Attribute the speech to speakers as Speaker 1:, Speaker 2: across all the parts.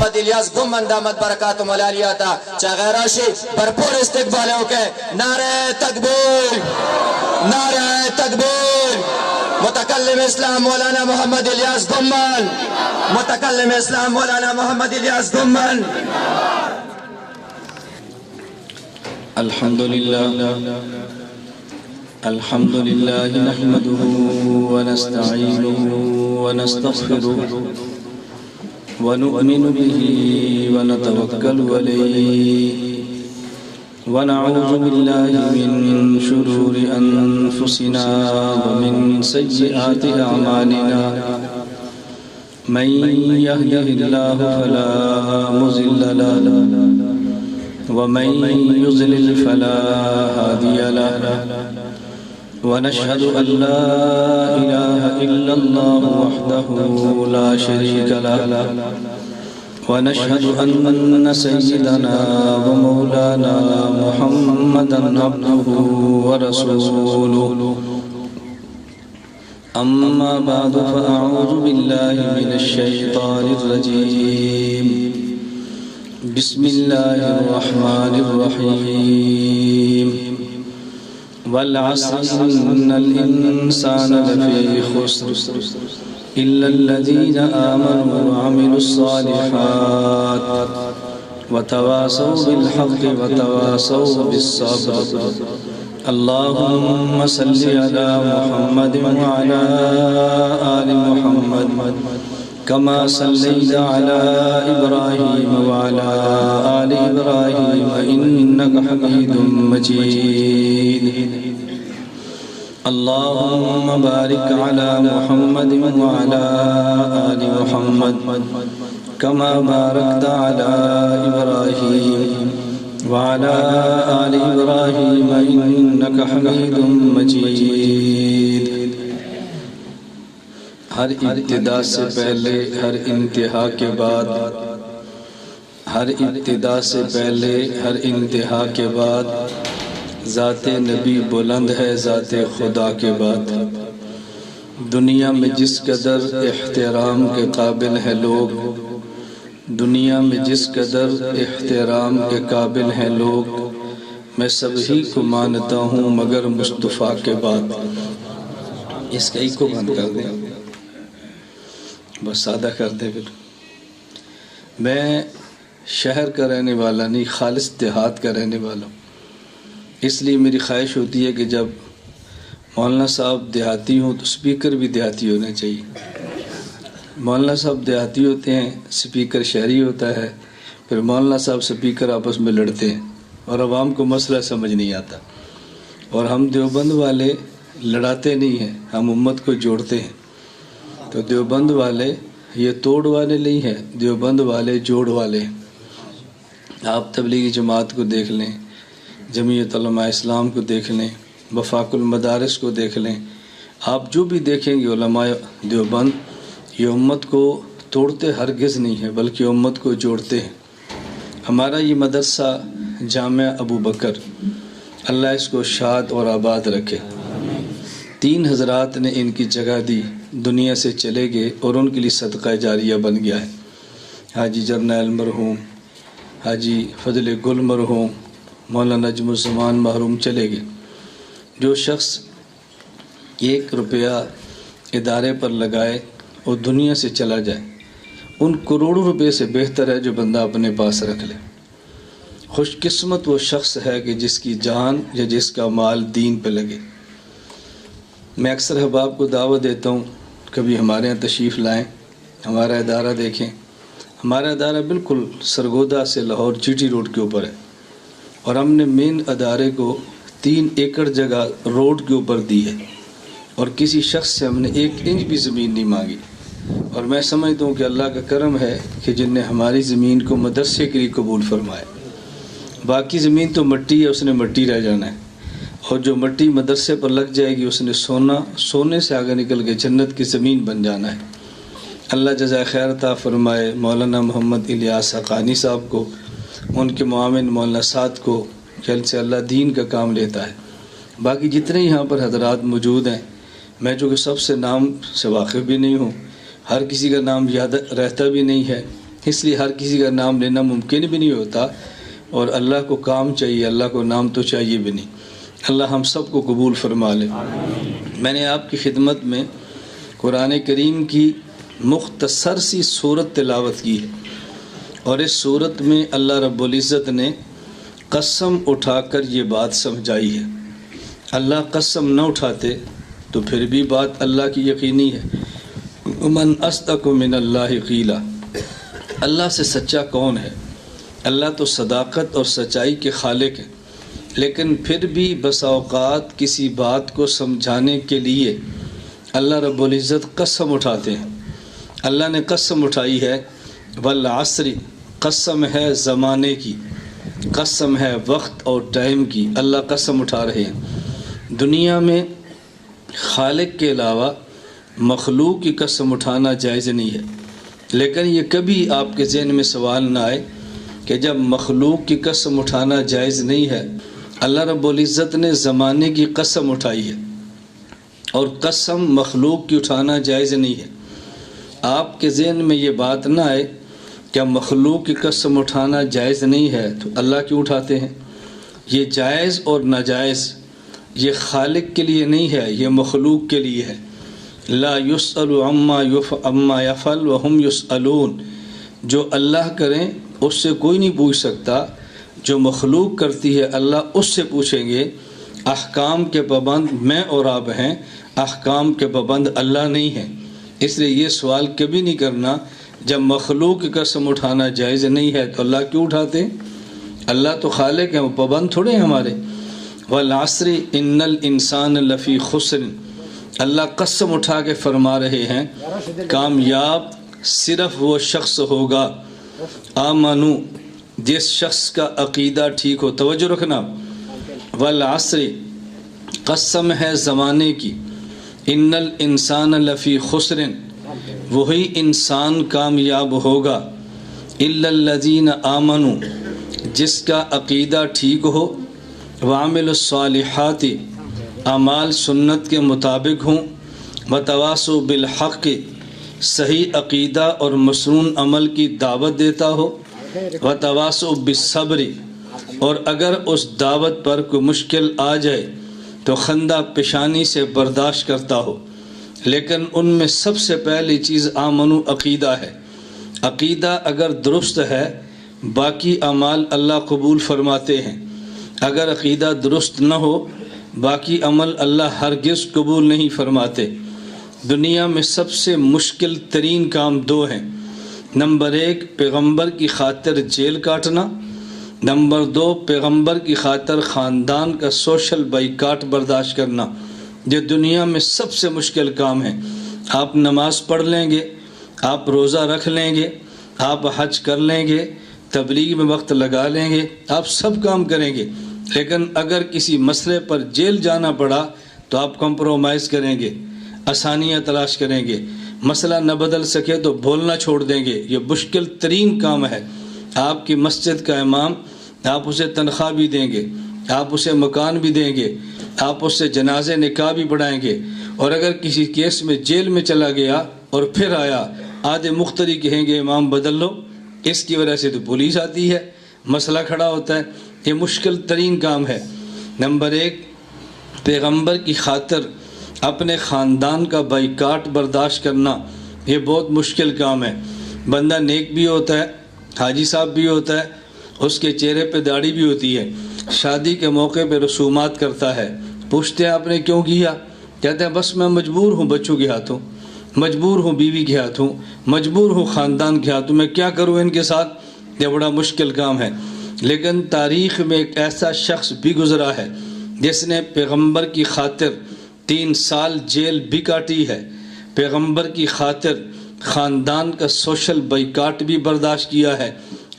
Speaker 1: محمد الیاس گمن دامت برکاتہم العالیہ چاغیراشی بھرپور استقبال ہو کے نعرہ تکبیر، نعرہ تکبیر۔ متکلم اسلام مولانا محمد الیاس گمن، متکلم اسلام مولانا محمد الیاس گمن۔
Speaker 2: الحمد لله نحمده ونستعينه ونستغفره ونؤمن به ونتوكل عليه ونعوذ بالله من شرور أنفسنا ومن سيئات أعمالنا من يهده الله فلا مضل له ومن يضلل فلا هادي له ونشهد أن لا إله إلا الله وحده لا شريك له ونشهد أن سيدنا ومولانا محمدا عبده ورسوله أما بعد فأعوذ بالله من الشيطان الرجيم بسم الله الرحمن الرحيم والعصر إن الإنسان لفي خسر إلا الذين آمنوا وعملوا الصالحات وتواصوا بالحق وتواصوا بالصبر اللهم صل على محمد وعلى آل محمد كما صليت على إبراهيم وعلى آل إبراهيم إنك حميد مجيد اللهم بارك على محمد وعلى آل محمد كما باركت على إبراهيم وعلى آل إبراهيم إنك حميد مجيد۔ ہر ابتدا سے پہلے ہر انتہا کے بعد، ہر ابتدا سے پہلے ہر انتہا کے بعد ذات نبی بلند ہے ذات خدا کے بعد۔ دنیا میں جس قدر احترام کے قابل ہیں لوگ، دنیا میں جس قدر احترام کے قابل ہیں لوگ، میں سب ہی کو مانتا ہوں مگر مصطفیٰ کے بعد۔ اس کا ایک کو بند کر دیں، بس سادہ کر دیں۔ پھر میں شہر کا رہنے والا نہیں، خالص دیہات کا رہنے والا ہوں، اس لیے میری خواہش ہوتی ہے کہ جب مولانا صاحب دیہاتی ہوں تو سپیکر بھی دیہاتی ہونا چاہیے۔ مولانا صاحب دیہاتی ہوتے ہیں، سپیکر شہری ہوتا ہے، پھر مولانا صاحب سپیکر آپس میں لڑتے ہیں اور عوام کو مسئلہ سمجھ نہیں آتا۔ اور ہم دیوبند والے لڑاتے نہیں ہیں، ہم امت کو جوڑتے ہیں۔ تو دیوبند والے یہ توڑ والے نہیں ہیں، دیوبند والے جوڑ والے ہیں۔ آپ تبلیغی جماعت کو دیکھ لیں، جمعیت علماء اسلام کو دیکھ لیں، وفاق المدارس کو دیکھ لیں، آپ جو بھی دیکھیں گے علماء دیوبند یہ امت کو توڑتے ہرگز نہیں ہیں بلکہ امت کو جوڑتے ہیں۔ ہمارا یہ مدرسہ جامعہ ابو بکر، اللہ اس کو شاد اور آباد رکھے۔ 3 حضرات نے ان کی جگہ دی، دنیا سے چلے گئے اور ان کے لیے صدقہ جاریہ بن گیا ہے۔ حاجی جرنیل مرحوم، حاجی فضل گل مرحوم، مولانا نجم الزمان محروم چلے گئے۔ جو شخص 1 روپیہ ادارے پر لگائے اور دنیا سے چلا جائے، ان کروڑوں روپے سے بہتر ہے جو بندہ اپنے پاس رکھ لے۔ خوش قسمت وہ شخص ہے کہ جس کی جان یا جس کا مال دین پہ لگے۔ میں اکثر احباب کو دعوت دیتا ہوں کبھی ہمارے یہاں تشریف لائیں، ہمارا ادارہ دیکھیں۔ ہمارا ادارہ بالکل سرگودا سے لاہور جی ٹی روڈ کے اوپر ہے، اور ہم نے مین ادارے کو 3 ایکڑ جگہ روڈ کے اوپر دی ہے، اور کسی شخص سے ہم نے 1 انچ بھی زمین نہیں مانگی۔ اور میں سمجھتا ہوں کہ اللہ کا کرم ہے کہ جن نے ہماری زمین کو مدرسے کے لیے قبول فرمایا۔ باقی زمین تو مٹی ہے، اس نے مٹی رہ جانا ہے، اور جو مٹی مدرسے پر لگ جائے گی اس نے سونے سے آگے نکل کے جنت کی زمین بن جانا ہے۔ اللہ جزائے خیر عطا فرمائے مولانا محمد الیاس حقانی صاحب کو، ان کے معاون مولانا سعد کو، جن سے اللہ دین کا کام لیتا ہے۔ باقی جتنے یہاں پر حضرات موجود ہیں، میں جو کہ سب سے نام سے واقف بھی نہیں ہوں، ہر کسی کا نام یاد رہتا بھی نہیں ہے، اس لیے ہر کسی کا نام لینا ممکن بھی نہیں ہوتا، اور اللہ کو کام چاہیے، اللہ کو نام تو چاہیے بھی نہیں۔ اللہ ہم سب کو قبول فرما لے۔ میں نے آپ کی خدمت میں قرآن کریم کی مختصر سی صورت تلاوت کی ہے، اور اس صورت میں اللہ رب العزت نے قسم اٹھا کر یہ بات سمجھائی ہے۔ اللہ قسم نہ اٹھاتے تو پھر بھی بات اللہ کی یقینی ہے۔ من اصدق من اللہ قیلا، اللہ سے سچا کون ہے؟ اللہ تو صداقت اور سچائی کے خالق ہیں، لیکن پھر بھی بسا اوقات کسی بات کو سمجھانے کے لیے اللہ رب العزت قسم اٹھاتے ہیں۔ اللہ نے قسم اٹھائی ہے والعصر، قسم ہے زمانے کی، قسم ہے وقت اور ٹائم کی، اللہ قسم اٹھا رہے ہیں۔ دنیا میں خالق کے علاوہ مخلوق کی قسم اٹھانا جائز نہیں ہے، لیکن یہ کبھی آپ کے ذہن میں سوال نہ آئے کہ جب مخلوق کی قسم اٹھانا جائز نہیں ہے، اللہ رب العزت نے زمانے کی قسم اٹھائی ہے اور قسم مخلوق کی اٹھانا جائز نہیں ہے، آپ کے ذہن میں یہ بات نہ آئے کہ مخلوق کی قسم اٹھانا جائز نہیں ہے تو اللہ کیوں اٹھاتے ہیں؟ یہ جائز اور ناجائز یہ خالق کے لیے نہیں ہے، یہ مخلوق کے لیے ہے۔ لا یسأل عما یفعل وہم یسألون، جو اللہ کریں اس سے کوئی نہیں پوچھ سکتا، جو مخلوق کرتی ہے اللہ اس سے پوچھیں گے۔ احکام کے پابند میں اور آپ ہیں، احکام کے پابند اللہ نہیں ہیں، اس لیے یہ سوال کبھی نہیں کرنا جب مخلوق کی قسم اٹھانا جائز نہیں ہے تو اللہ کیوں اٹھاتے؟ اللہ تو خالق ہیں، وہ پابند تھوڑے ہیں ہمارے۔ والعصر ان الانسان لفی خسر، اللہ قسم اٹھا کے فرما رہے ہیں کامیاب صرف وہ شخص ہوگا آمنو، جس شخص کا عقیدہ ٹھیک ہو۔ توجہ رکھنا، والعصر قسم ہے زمانے کی، ان الانسان لفی خسر، وہی انسان کامیاب ہوگا، الا الذین آمنوا، جس کا عقیدہ ٹھیک ہو، وعملوا الصالحات، اعمال سنت کے مطابق ہوں، وتواصوا بالحق، صحیح عقیدہ اور مسنون عمل کی دعوت دیتا ہو، وتواصوا بالصبر، اور اگر اس دعوت پر کوئی مشکل آ جائے تو خندہ پیشانی سے برداشت کرتا ہو۔ لیکن ان میں سب سے پہلی چیز آمنو، عقیدہ ہے۔ عقیدہ اگر درست ہے باقی اعمال اللہ قبول فرماتے ہیں، اگر عقیدہ درست نہ ہو باقی عمل اللہ ہرگز قبول نہیں فرماتے۔ دنیا میں سب سے مشکل ترین کام دو ہیں، نمبر 1 پیغمبر کی خاطر جیل کاٹنا، نمبر 2 پیغمبر کی خاطر خاندان کا سوشل بائیکاٹ برداشت کرنا۔ یہ دنیا میں سب سے مشکل کام ہے۔ آپ نماز پڑھ لیں گے، آپ روزہ رکھ لیں گے، آپ حج کر لیں گے، تبلیغ میں وقت لگا لیں گے، آپ سب کام کریں گے، لیکن اگر کسی مسئلے پر جیل جانا پڑا تو آپ کمپرومائز کریں گے، آسانیاں تلاش کریں گے، مسئلہ نہ بدل سکے تو بولنا چھوڑ دیں گے۔ یہ مشکل ترین کام ہے۔ آپ کی مسجد کا امام، آپ اسے تنخواہ بھی دیں گے، آپ اسے مکان بھی دیں گے، آپ اس سے جنازے نکاح بھی پڑھائیں گے، اور اگر کسی کیس میں جیل میں چلا گیا اور پھر آیا، آدھے مختری کہیں گے امام بدل لو، اس کی وجہ سے تو پولیس آتی ہے، مسئلہ کھڑا ہوتا ہے۔ یہ مشکل ترین کام ہے۔ نمبر 1 پیغمبر کی خاطر اپنے خاندان کا بائیکاٹ برداشت کرنا، یہ بہت مشکل کام ہے۔ بندہ نیک بھی ہوتا ہے، حاجی صاحب بھی ہوتا ہے، اس کے چہرے پہ داڑھی بھی ہوتی ہے، شادی کے موقع پہ رسومات کرتا ہے، پوچھتے ہیں آپ نے کیوں کیا؟ کہتے ہیں بس میں مجبور ہوں، بچوں کے ہاتھوں مجبور ہوں، بیوی کے ہاتھوں مجبور ہوں، خاندان کے ہاتھوں، میں کیا کروں ان کے ساتھ؟ یہ بڑا مشکل کام ہے۔ لیکن تاریخ میں ایک ایسا شخص بھی گزرا ہے جس نے پیغمبر کی خاطر 3 سال جیل بھی کاٹی ہے، پیغمبر کی خاطر خاندان کا سوشل بائیکاٹ بھی برداشت کیا ہے،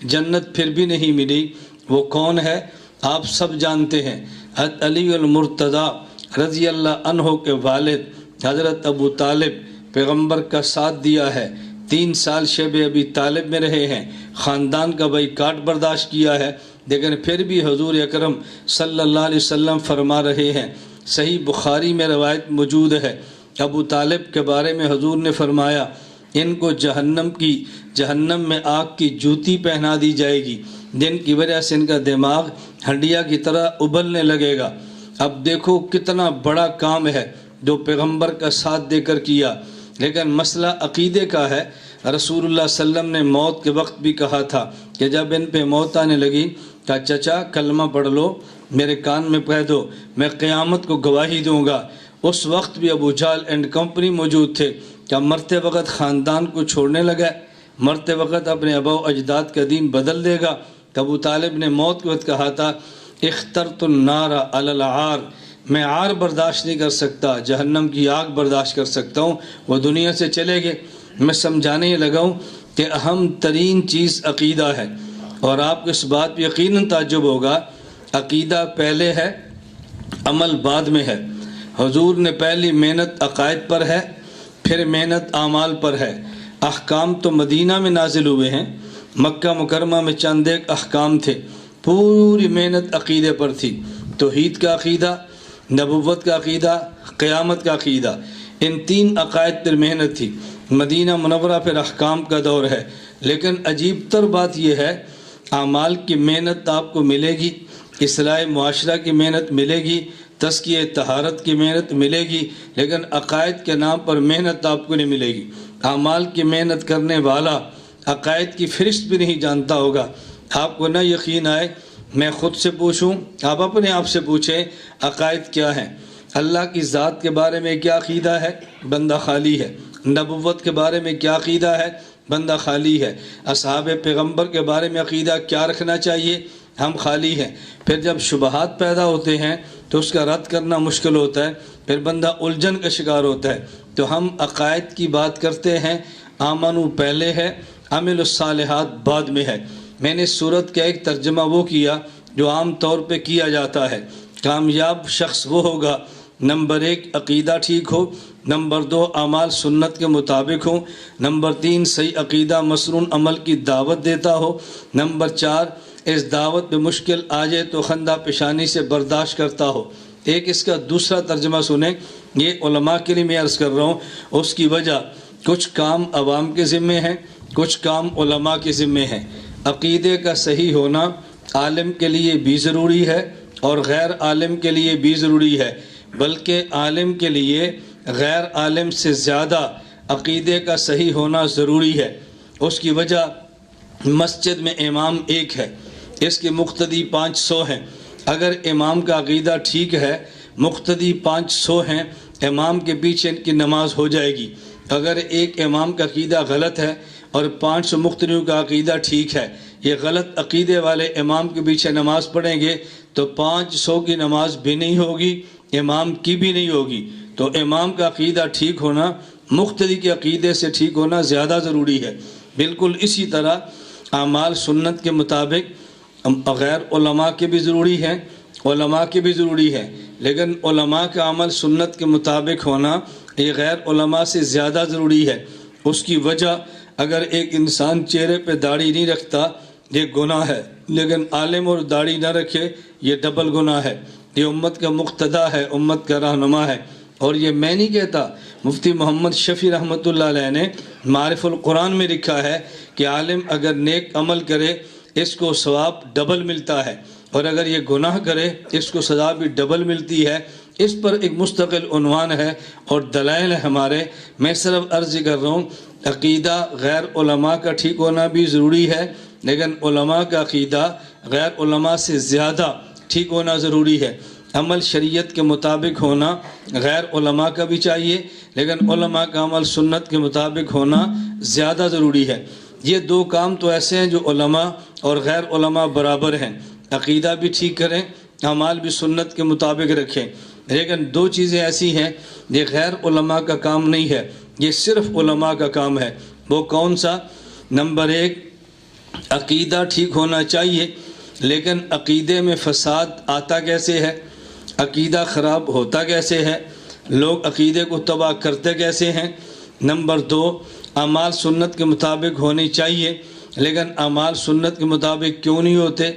Speaker 2: جنت پھر بھی نہیں ملی۔ وہ کون ہے؟ آپ سب جانتے ہیں، حضرت علی المرتضیٰ رضی اللہ عنہ کے والد حضرت ابو طالب، پیغمبر کا ساتھ دیا ہے، 3 سال شیب ابی طالب میں رہے ہیں، خاندان کا بائیکاٹ برداشت کیا ہے، لیکن پھر بھی حضور اکرم صلی اللہ علیہ وسلم فرما رہے ہیں، صحیح بخاری میں روایت موجود ہے، ابو طالب کے بارے میں حضور نے فرمایا ان کو جہنم میں آگ کی جوتی پہنا دی جائے گی، جن کی وجہ سے ان کا دماغ ہنڈیا کی طرح ابلنے لگے گا۔ اب دیکھو کتنا بڑا کام ہے جو پیغمبر کا ساتھ دے کر کیا، لیکن مسئلہ عقیدے کا ہے۔ رسول اللہ صلی اللہ علیہ وسلم نے موت کے وقت بھی کہا تھا کہ جب ان پہ موت آنے لگی کہ چچا کلمہ پڑھ لو، میرے کان میں کہہ دو، میں قیامت کو گواہی دوں گا۔ اس وقت بھی ابو جہل اینڈ کمپنی موجود تھے۔ کیا مرتے وقت خاندان کو چھوڑنے لگا، مرتے وقت اپنے آباء و اجداد کا دین بدل دے گا؟ ابو طالب نے موت کے وقت کہا تھا اخترت النار علی العار، میں عار برداشت نہیں کر سکتا، جہنم کی آگ برداشت کر سکتا ہوں۔ وہ دنیا سے چلے گئے۔ میں سمجھانے یہ لگا ہوں کہ اہم ترین چیز عقیدہ ہے، اور آپ کو اس بات پہ یقیناً تعجب ہوگا، عقیدہ پہلے ہے، عمل بعد میں ہے۔ حضور نے پہلی محنت عقائد پر ہے، پھر محنت اعمال پر ہے۔ احکام تو مدینہ میں نازل ہوئے ہیں، مکہ مکرمہ میں چند ایک احکام تھے، پوری محنت عقیدے پر تھی۔ توحید کا عقیدہ، نبوت کا عقیدہ، قیامت کا عقیدہ، ان تین عقائد پر محنت تھی۔ مدینہ منورہ پھر احکام کا دور ہے، لیکن عجیب تر بات یہ ہے اعمال کی محنت آپ کو ملے گی، اصلاح معاشرہ کی محنت ملے گی، تزکیہ طہارت کی محنت ملے گی، لیکن عقائد کے نام پر محنت آپ کو نہیں ملے گی۔ اعمال کی محنت کرنے والا عقائد کی فہرست بھی نہیں جانتا ہوگا۔ آپ کو نہ یقین آئے، میں خود سے پوچھوں، آپ اپنے آپ سے پوچھیں عقائد کیا ہیں؟ اللہ کی ذات کے بارے میں کیا عقیدہ ہے؟ بندہ خالی ہے۔ نبوت کے بارے میں کیا عقیدہ ہے؟ بندہ خالی ہے۔ اصحاب پیغمبر کے بارے میں عقیدہ کیا رکھنا چاہیے؟ ہم خالی ہیں۔ پھر جب شبہات پیدا ہوتے ہیں تو اس کا رد کرنا مشکل ہوتا ہے، پھر بندہ الجھن کا شکار ہوتا ہے۔ تو ہم عقائد کی بات کرتے ہیں، آمنو پہلے ہے، عمل الصالحات بعد میں ہے۔ میں نے سورت کا ایک ترجمہ وہ کیا جو عام طور پہ کیا جاتا ہے، کامیاب شخص وہ ہوگا نمبر 1 عقیدہ ٹھیک ہو، نمبر 2 اعمال سنت کے مطابق ہوں، نمبر 3 صحیح عقیدہ مسنون عمل کی دعوت دیتا ہو، نمبر 4 اس دعوت پہ مشکل آ جائے تو خندہ پیشانی سے برداشت کرتا ہو۔ ایک اس کا دوسرا ترجمہ سنیں، یہ علماء کے لیے میں عرض کر رہا ہوں۔ اس کی وجہ کچھ کام عوام کے ذمے ہیں، کچھ کام علماء کے ذمے ہیں۔ عقیدے کا صحیح ہونا عالم کے لیے بھی ضروری ہے اور غیر عالم کے لیے بھی ضروری ہے، بلکہ عالم کے لیے غیر عالم سے زیادہ عقیدے کا صحیح ہونا ضروری ہے۔ اس کی وجہ مسجد میں امام ایک ہے، اس کے مقتدی 500 ہیں۔ اگر امام کا عقیدہ ٹھیک ہے، مقتدی 500 ہیں، امام کے پیچھے ان کی نماز ہو جائے گی۔ اگر ایک امام کا عقیدہ غلط ہے اور 500 مقتدیوں کا عقیدہ ٹھیک ہے، یہ غلط عقیدے والے امام کے پیچھے نماز پڑھیں گے تو 500 کی نماز بھی نہیں ہوگی، امام کی بھی نہیں ہوگی۔ تو امام کا عقیدہ ٹھیک ہونا مقتدی کے عقیدے سے ٹھیک ہونا زیادہ ضروری ہے۔ بالکل اسی طرح اعمال سنت کے مطابق غیر علماء کے بھی ضروری ہیں، علماء کے بھی ضروری ہے، لیکن علماء کا عمل سنت کے مطابق ہونا یہ غیر علماء سے زیادہ ضروری ہے۔ اس کی وجہ اگر ایک انسان چہرے پہ داڑھی نہیں رکھتا یہ گناہ ہے، لیکن عالم اور داڑھی نہ رکھے یہ ڈبل گناہ ہے۔ یہ امت کا مقتدا ہے، امت کا رہنما ہے۔ اور یہ میں نہیں کہتا، مفتی محمد شفیع رحمۃ اللہ علیہ نے معارف القرآن میں لکھا ہے کہ عالم اگر نیک عمل کرے اس کو ثواب ڈبل ملتا ہے، اور اگر یہ گناہ کرے اس کو سزا بھی ڈبل ملتی ہے۔ اس پر ایک مستقل عنوان ہے اور دلائل ہے ہمارے۔ میں صرف عرض کر رہا ہوں عقیدہ غیر علماء کا ٹھیک ہونا بھی ضروری ہے، لیکن علماء کا عقیدہ غیر علماء سے زیادہ ٹھیک ہونا ضروری ہے۔ عمل شریعت کے مطابق ہونا غیر علماء کا بھی چاہیے، لیکن علماء کا عمل سنت کے مطابق ہونا زیادہ ضروری ہے۔ یہ دو کام تو ایسے ہیں جو علماء اور غیر علماء برابر ہیں۔ عقیدہ بھی ٹھیک کریں، اعمال بھی سنت کے مطابق رکھیں، لیکن دو چیزیں ایسی ہیں یہ غیر علماء کا کام نہیں ہے، یہ صرف علماء کا کام ہے۔ وہ کون سا؟ نمبر 1 عقیدہ ٹھیک ہونا چاہیے، لیکن عقیدے میں فساد آتا کیسے ہے، عقیدہ خراب ہوتا کیسے ہے، لوگ عقیدے کو تباہ کرتے کیسے ہیں۔ نمبر 2 اعمال سنت کے مطابق ہونی چاہیے، لیکن اعمال سنت کے مطابق کیوں نہیں ہوتے،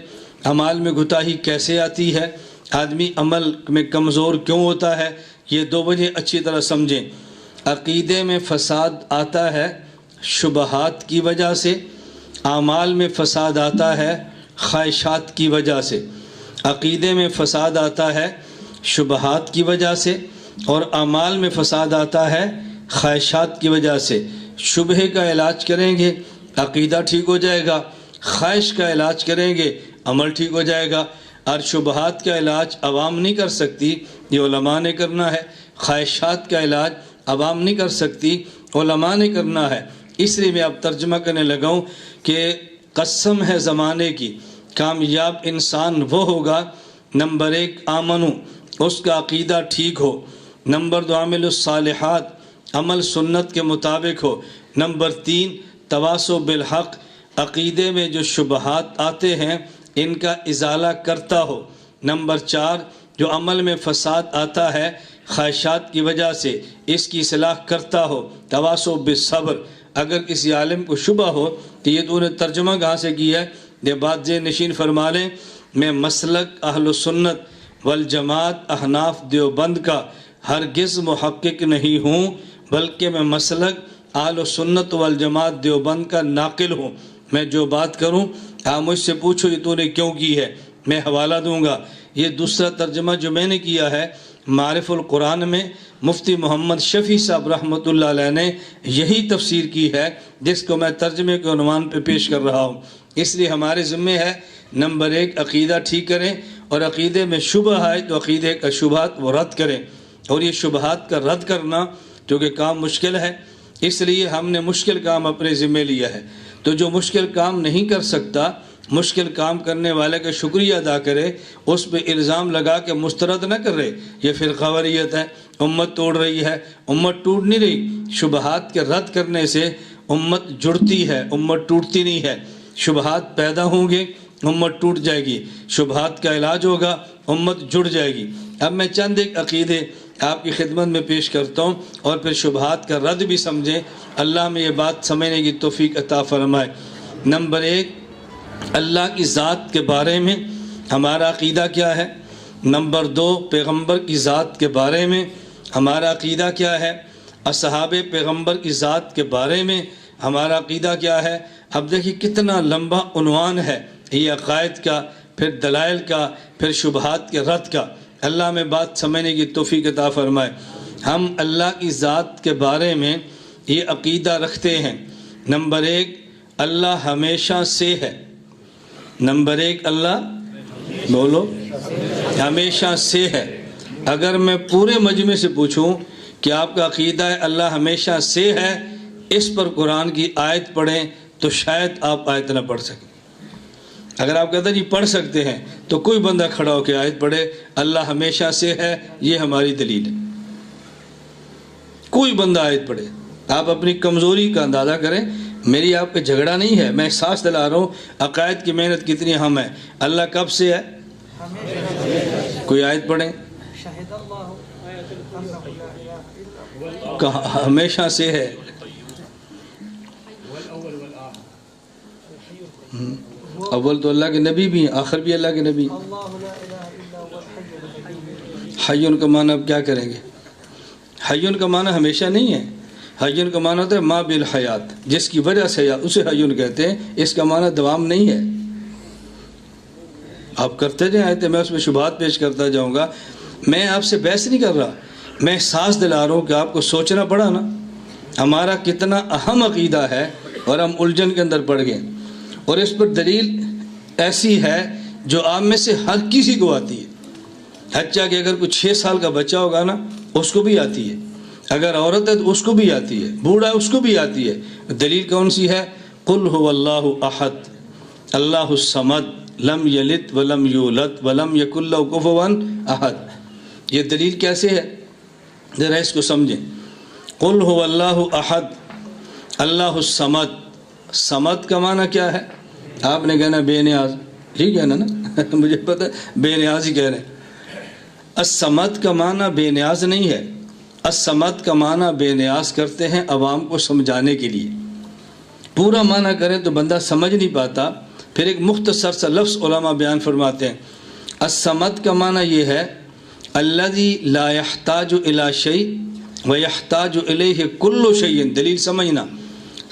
Speaker 2: اعمال میں کوتاہی کیسے آتی ہے، آدمی عمل میں کمزور کیوں ہوتا ہے۔ یہ دو وجہ اچھی طرح سمجھیں۔ عقیدے میں فساد آتا ہے، شبہات کی وجہ سے، اعمال میں فساد آتا ہے خواہشات کی وجہ سے۔ عقیدے میں فساد آتا ہے شبہات کی وجہ سے، اور اعمال میں فساد آتا ہے خواہشات کی وجہ سے۔ شبہے کا علاج کریں گے عقیدہ ٹھیک ہو جائے گا، خواہش کا علاج کریں گے عمل ٹھیک ہو جائے گا، اور شبہات کا علاج عوام نہیں کر سکتی، یہ علماء نے کرنا ہے۔ خواہشات کا علاج عوام نہیں کر سکتی، علماء نے کرنا ہے۔ اس لیے میں اب ترجمہ کرنے لگا ہوں کہ قسم ہے زمانے کی، کامیاب انسان وہ ہوگا، نمبر 1 آمنو، اس کا عقیدہ ٹھیک ہو، نمبر 2 عامل الصالحات، عمل سنت کے مطابق ہو، نمبر 3 تواصو بالحق، عقیدے میں جو شبہات آتے ہیں ان کا ازالہ کرتا ہو، نمبر 4 جو عمل میں فساد آتا ہے خواہشات کی وجہ سے اس کی اصلاح کرتا ہو، تواصو بالصبر۔ اگر کسی عالم کو شبہ ہو کہ یہ تو نے ترجمہ کہاں سے کیا ہے، یہ بات ذہن نشین فرما لیں، میں مسلک اہل سنت والجماعت احناف دیوبند کا ہرگز محقق نہیں ہوں، بلکہ میں مسلک اہل سنت والجماعت دیوبند کا ناقل ہوں۔ میں جو بات کروں آپ مجھ سے پوچھو یہ تو نے کیوں کی ہے، میں حوالہ دوں گا۔ یہ دوسرا ترجمہ جو میں نے کیا ہے معارف القرآن میں، مفتی محمد شفیع صاحب رحمۃ اللہ علیہ نے یہی تفسیر کی ہے جس کو میں ترجمے کے عنوان پہ پیش کر رہا ہوں۔ اس لیے ہمارے ذمہ ہے نمبر 1 عقیدہ ٹھیک کریں، اور عقیدے میں شبہ آئے تو عقیدے کا شبہات وہ رد کریں، اور یہ شبہات کا رد کرنا جو کہ کام مشکل ہے، اس لیے ہم نے مشکل کام اپنے ذمہ لیا ہے۔ تو جو مشکل کام نہیں کر سکتا، مشکل کام کرنے والے کا شکریہ ادا کرے، اس پہ الزام لگا کے مسترد نہ کر رہے یہ فرقہ واریت ہے، امت توڑ رہی ہے۔ امت ٹوٹ نہیں رہی، شبہات کے رد کرنے سے امت جڑتی ہے، امت ٹوٹتی نہیں ہے۔ شبہات پیدا ہوں گے امت ٹوٹ جائے گی، شبہات کا علاج ہوگا امت جڑ جائے گی۔ اب میں چند ایک عقیدے آپ کی خدمت میں پیش کرتا ہوں اور پھر شبہات کا رد بھی سمجھیں، اللہ میں یہ بات سمجھنے کی توفیق عطا فرمائے۔ نمبر 1 اللہ کی ذات کے بارے میں ہمارا عقیدہ کیا ہے، نمبر 2 پیغمبر کی ذات کے بارے میں ہمارا عقیدہ کیا ہے، اصحاب پیغمبر کی ذات کے بارے میں ہمارا عقیدہ کیا ہے۔ اب دیکھیے کتنا لمبا عنوان ہے یہ عقائد کا، پھر دلائل کا، پھر شبہات کے رد کا۔ اللہ میں بات سمجھنے کی توفیق عطا فرمائے۔ ہم اللہ کی ذات کے بارے میں یہ عقیدہ رکھتے ہیں، نمبر 1 اللہ ہمیشہ سے ہے، نمبر 1 اللہ بولو ہمیشہ سے ہے۔ اگر میں پورے مجمع سے پوچھوں کہ آپ کا عقیدہ ہے اللہ ہمیشہ سے ہے، اس پر قرآن کی آیت پڑھیں تو شاید آپ آیت نہ پڑھ سکیں۔ اگر آپ کہتے ہیں جی پڑھ سکتے ہیں تو کوئی بندہ کھڑا ہو کے آیت پڑھے اللہ ہمیشہ سے ہے، یہ ہماری دلیل ہے۔ کوئی بندہ آیت پڑھے، آپ اپنی کمزوری کا اندازہ کریں، میری آپ کا جھگڑا نہیں ہے، میں احساس دلا رہا ہوں عقائد کی محنت کتنی اہم ہے۔ اللہ کب سے ہے؟ کوئی آیت پڑھیں، ہمیشہ سے ہے۔ اول تو اللہ کے نبی بھی ہیں، آخر بھی اللہ کے نبی ہیں۔ حیون کا معنی اب کیا کریں گے؟ حیون کا معنی ہمیشہ نہیں ہے، حیون کا معنی ہوتا ہے ما بالحیات، جس کی وجہ سے اسے حیون کہتے ہیں، اس کا معنی دوام نہیں ہے۔ آپ کرتے جائیں آیتیں، میں اس میں شبہات پیش کرتا جاؤں گا۔ میں آپ سے بحث نہیں کر رہا، میں احساس دلا رہا ہوں کہ آپ کو سوچنا پڑا نا ہمارا کتنا اہم عقیدہ ہے اور ہم الجھن کے اندر پڑ گئے، اور اس پر دلیل ایسی ہے جو آپ میں سے ہر کسی کو آتی ہے، حتیٰ کہ اگر کوئی 6 سال کا بچہ ہوگا نا اس کو بھی آتی ہے، اگر عورت ہے تو اس کو بھی آتی ہے، بوڑھا ہے اس کو بھی آتی ہے۔ دلیل کون سی ہے؟ قل هو اللہ احد اللہ الصمد لم یلد ولم یولد ولم یکن لہ کفوا احد۔ یہ دلیل کیسے ہے ذرا اس کو سمجھیں۔ قل هو اللہ احد اللہ الصمد، صمد کا معنی کیا ہے؟ آپ نے کہنا بے نیاز، ٹھیک ہے نا مجھے پتہ ہے بے نیاز ہی کہہ رہے ہیں۔ الصمد کا معنی بے نیاز نہیں ہے، الصمد کا معنی بے نیاز کرتے ہیں عوام کو سمجھانے کے لیے، پورا معنی کریں تو بندہ سمجھ نہیں پاتا، پھر ایک مختصر سا لفظ علماء بیان فرماتے ہیں۔ الصمد کا معنی یہ ہے الذی لا یحتاج الی شیء ویحتاج الیہ کل شیء۔ دلیل سمجھنا،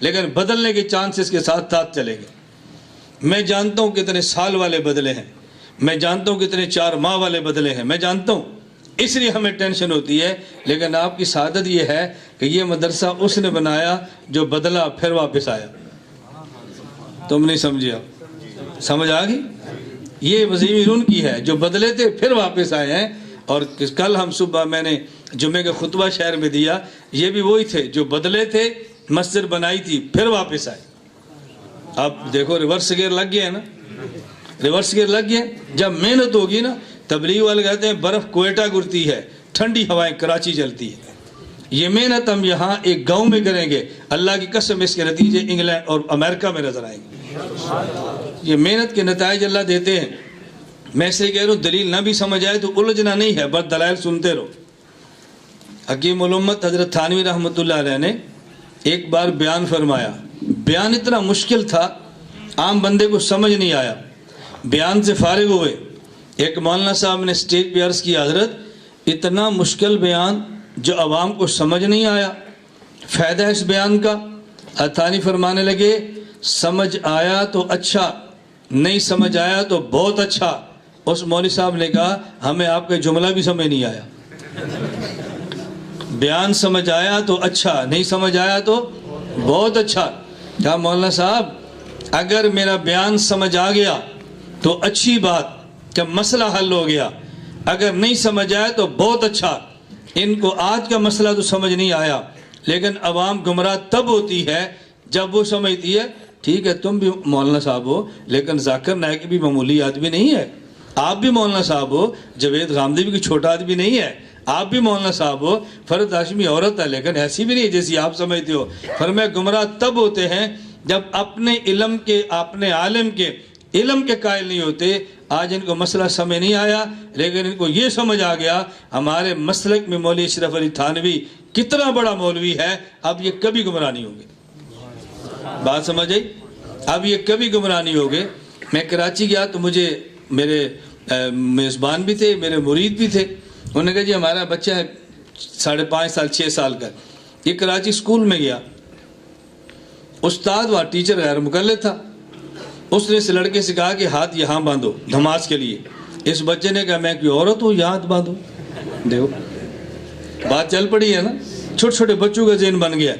Speaker 2: لیکن بدلنے کے چانسز کے ساتھ چلے گے۔ میں جانتا ہوں کتنے سال والے بدلے ہیں، میں جانتا ہوں کتنے 4 ماہ والے بدلے ہیں، میں جانتا ہوں، اس لیے ہمیں ٹینشن ہوتی ہے۔ لیکن آپ کی سعادت یہ ہے کہ یہ مدرسہ اس نے بنایا جو بدلا پھر واپس آیا۔ تم نہیں سمجھے؟ اب سمجھ آ گئی؟ یہ وظیفہ ان کی ہے جو بدلے تھے پھر واپس آئے ہیں۔ اور کل ہم صبح میں نے جمعے کا خطبہ شہر میں دیا، یہ بھی وہی تھے جو بدلے تھے، مسجد بنائی تھی پھر واپس آئے۔ اب دیکھو ریورس گیئر لگ گیا ہے نا، ریورس گیئر لگ گیا۔ جب محنت ہوگی نا، تبلیغ والے کہتے ہیں برف کوئٹہ گرتی ہے، ٹھنڈی ہوائیں کراچی چلتی ہے۔ یہ محنت ہم یہاں ایک گاؤں میں کریں گے، اللہ کی قسم اس کے نتیجے انگلینڈ اور امریکہ میں نظر آئیں گے۔ یہ محنت کے نتائج اللہ دیتے ہیں۔ میں سے کہہ رہا ہوں دلیل نہ بھی سمجھ آئے تو الجھنا نہیں ہے، بس دلائل سنتے رہو۔ حکیم الامت حضرت تھانوی رحمۃ اللہ علیہ نے ایک بار بیان فرمایا، بیان اتنا مشکل تھا عام بندے کو سمجھ نہیں آیا۔ بیان سے فارغ ہوئے، ایک مولانا صاحب نے اسٹیج پہ عرض کیا، حضرت اتنا مشکل بیان جو عوام کو سمجھ نہیں آیا، فائدہ اس بیان کا؟ تھانوی فرمانے لگے، سمجھ آیا تو اچھا، نہیں سمجھ آیا تو بہت اچھا۔ اس مولوی صاحب نے کہا ہمیں آپ کا جملہ بھی سمجھ نہیں آیا۔ بیان سمجھ آیا تو اچھا، نہیں سمجھ آیا تو بہت اچھا۔ کہا مولانا صاحب اگر میرا بیان سمجھ آ گیا تو اچھی بات کہ مسئلہ حل ہو گیا، اگر نہیں سمجھ آیا تو بہت اچھا۔ ان کو آج کا مسئلہ تو سمجھ نہیں آیا، لیکن عوام گمراہ تب ہوتی ہے جب وہ سمجھتی ہے ٹھیک ہے تم بھی مولانا صاحب ہو لیکن ذاکر نائک بھی معمولی آدمی نہیں ہے، آپ بھی مولانا صاحب ہو، جاوید غامدی بھی کوئی چھوٹا آدمی نہیں ہے، آپ بھی مولانا صاحب ہو، فرد ہاشمی عورت ہے لیکن ایسی بھی نہیں جیسی آپ سمجھتے ہو۔ فرمایا گمراہ تب ہوتے ہیں جب اپنے علم کے، اپنے عالم کے علم کے قائل نہیں ہوتے۔ آج ان کو مسئلہ سمجھ نہیں آیا، لیکن ان کو یہ سمجھ آ گیا ہمارے مسلک میں مولوی اشرف علی تھانوی کتنا بڑا مولوی ہے، اب یہ کبھی گمراہ نہیں ہوں گے۔ بات سمجھ آئی؟ اب یہ کبھی گمراہ نہیں ہوگے۔ میں کراچی گیا تو مجھے میرے میزبان بھی تھے، میرے مرید بھی تھے، انہوں نے کہا جی ہمارا بچہ ہے 5.5 سال 6 سال کا، یہ کراچی اسکول میں گیا، استاد وہاں ٹیچر غیر مقلد تھا، اس نے اس لڑکے سے کہا کہ ہاتھ یہاں باندھو نماز کے لیے۔ اس بچے نے کہا میں کوئی عورت ہوں یہاں ہاتھ باندھو؟ دیکھو بات چل پڑی ہے نا، چھوٹے چھوٹے بچوں کا ذہن بن گیا۔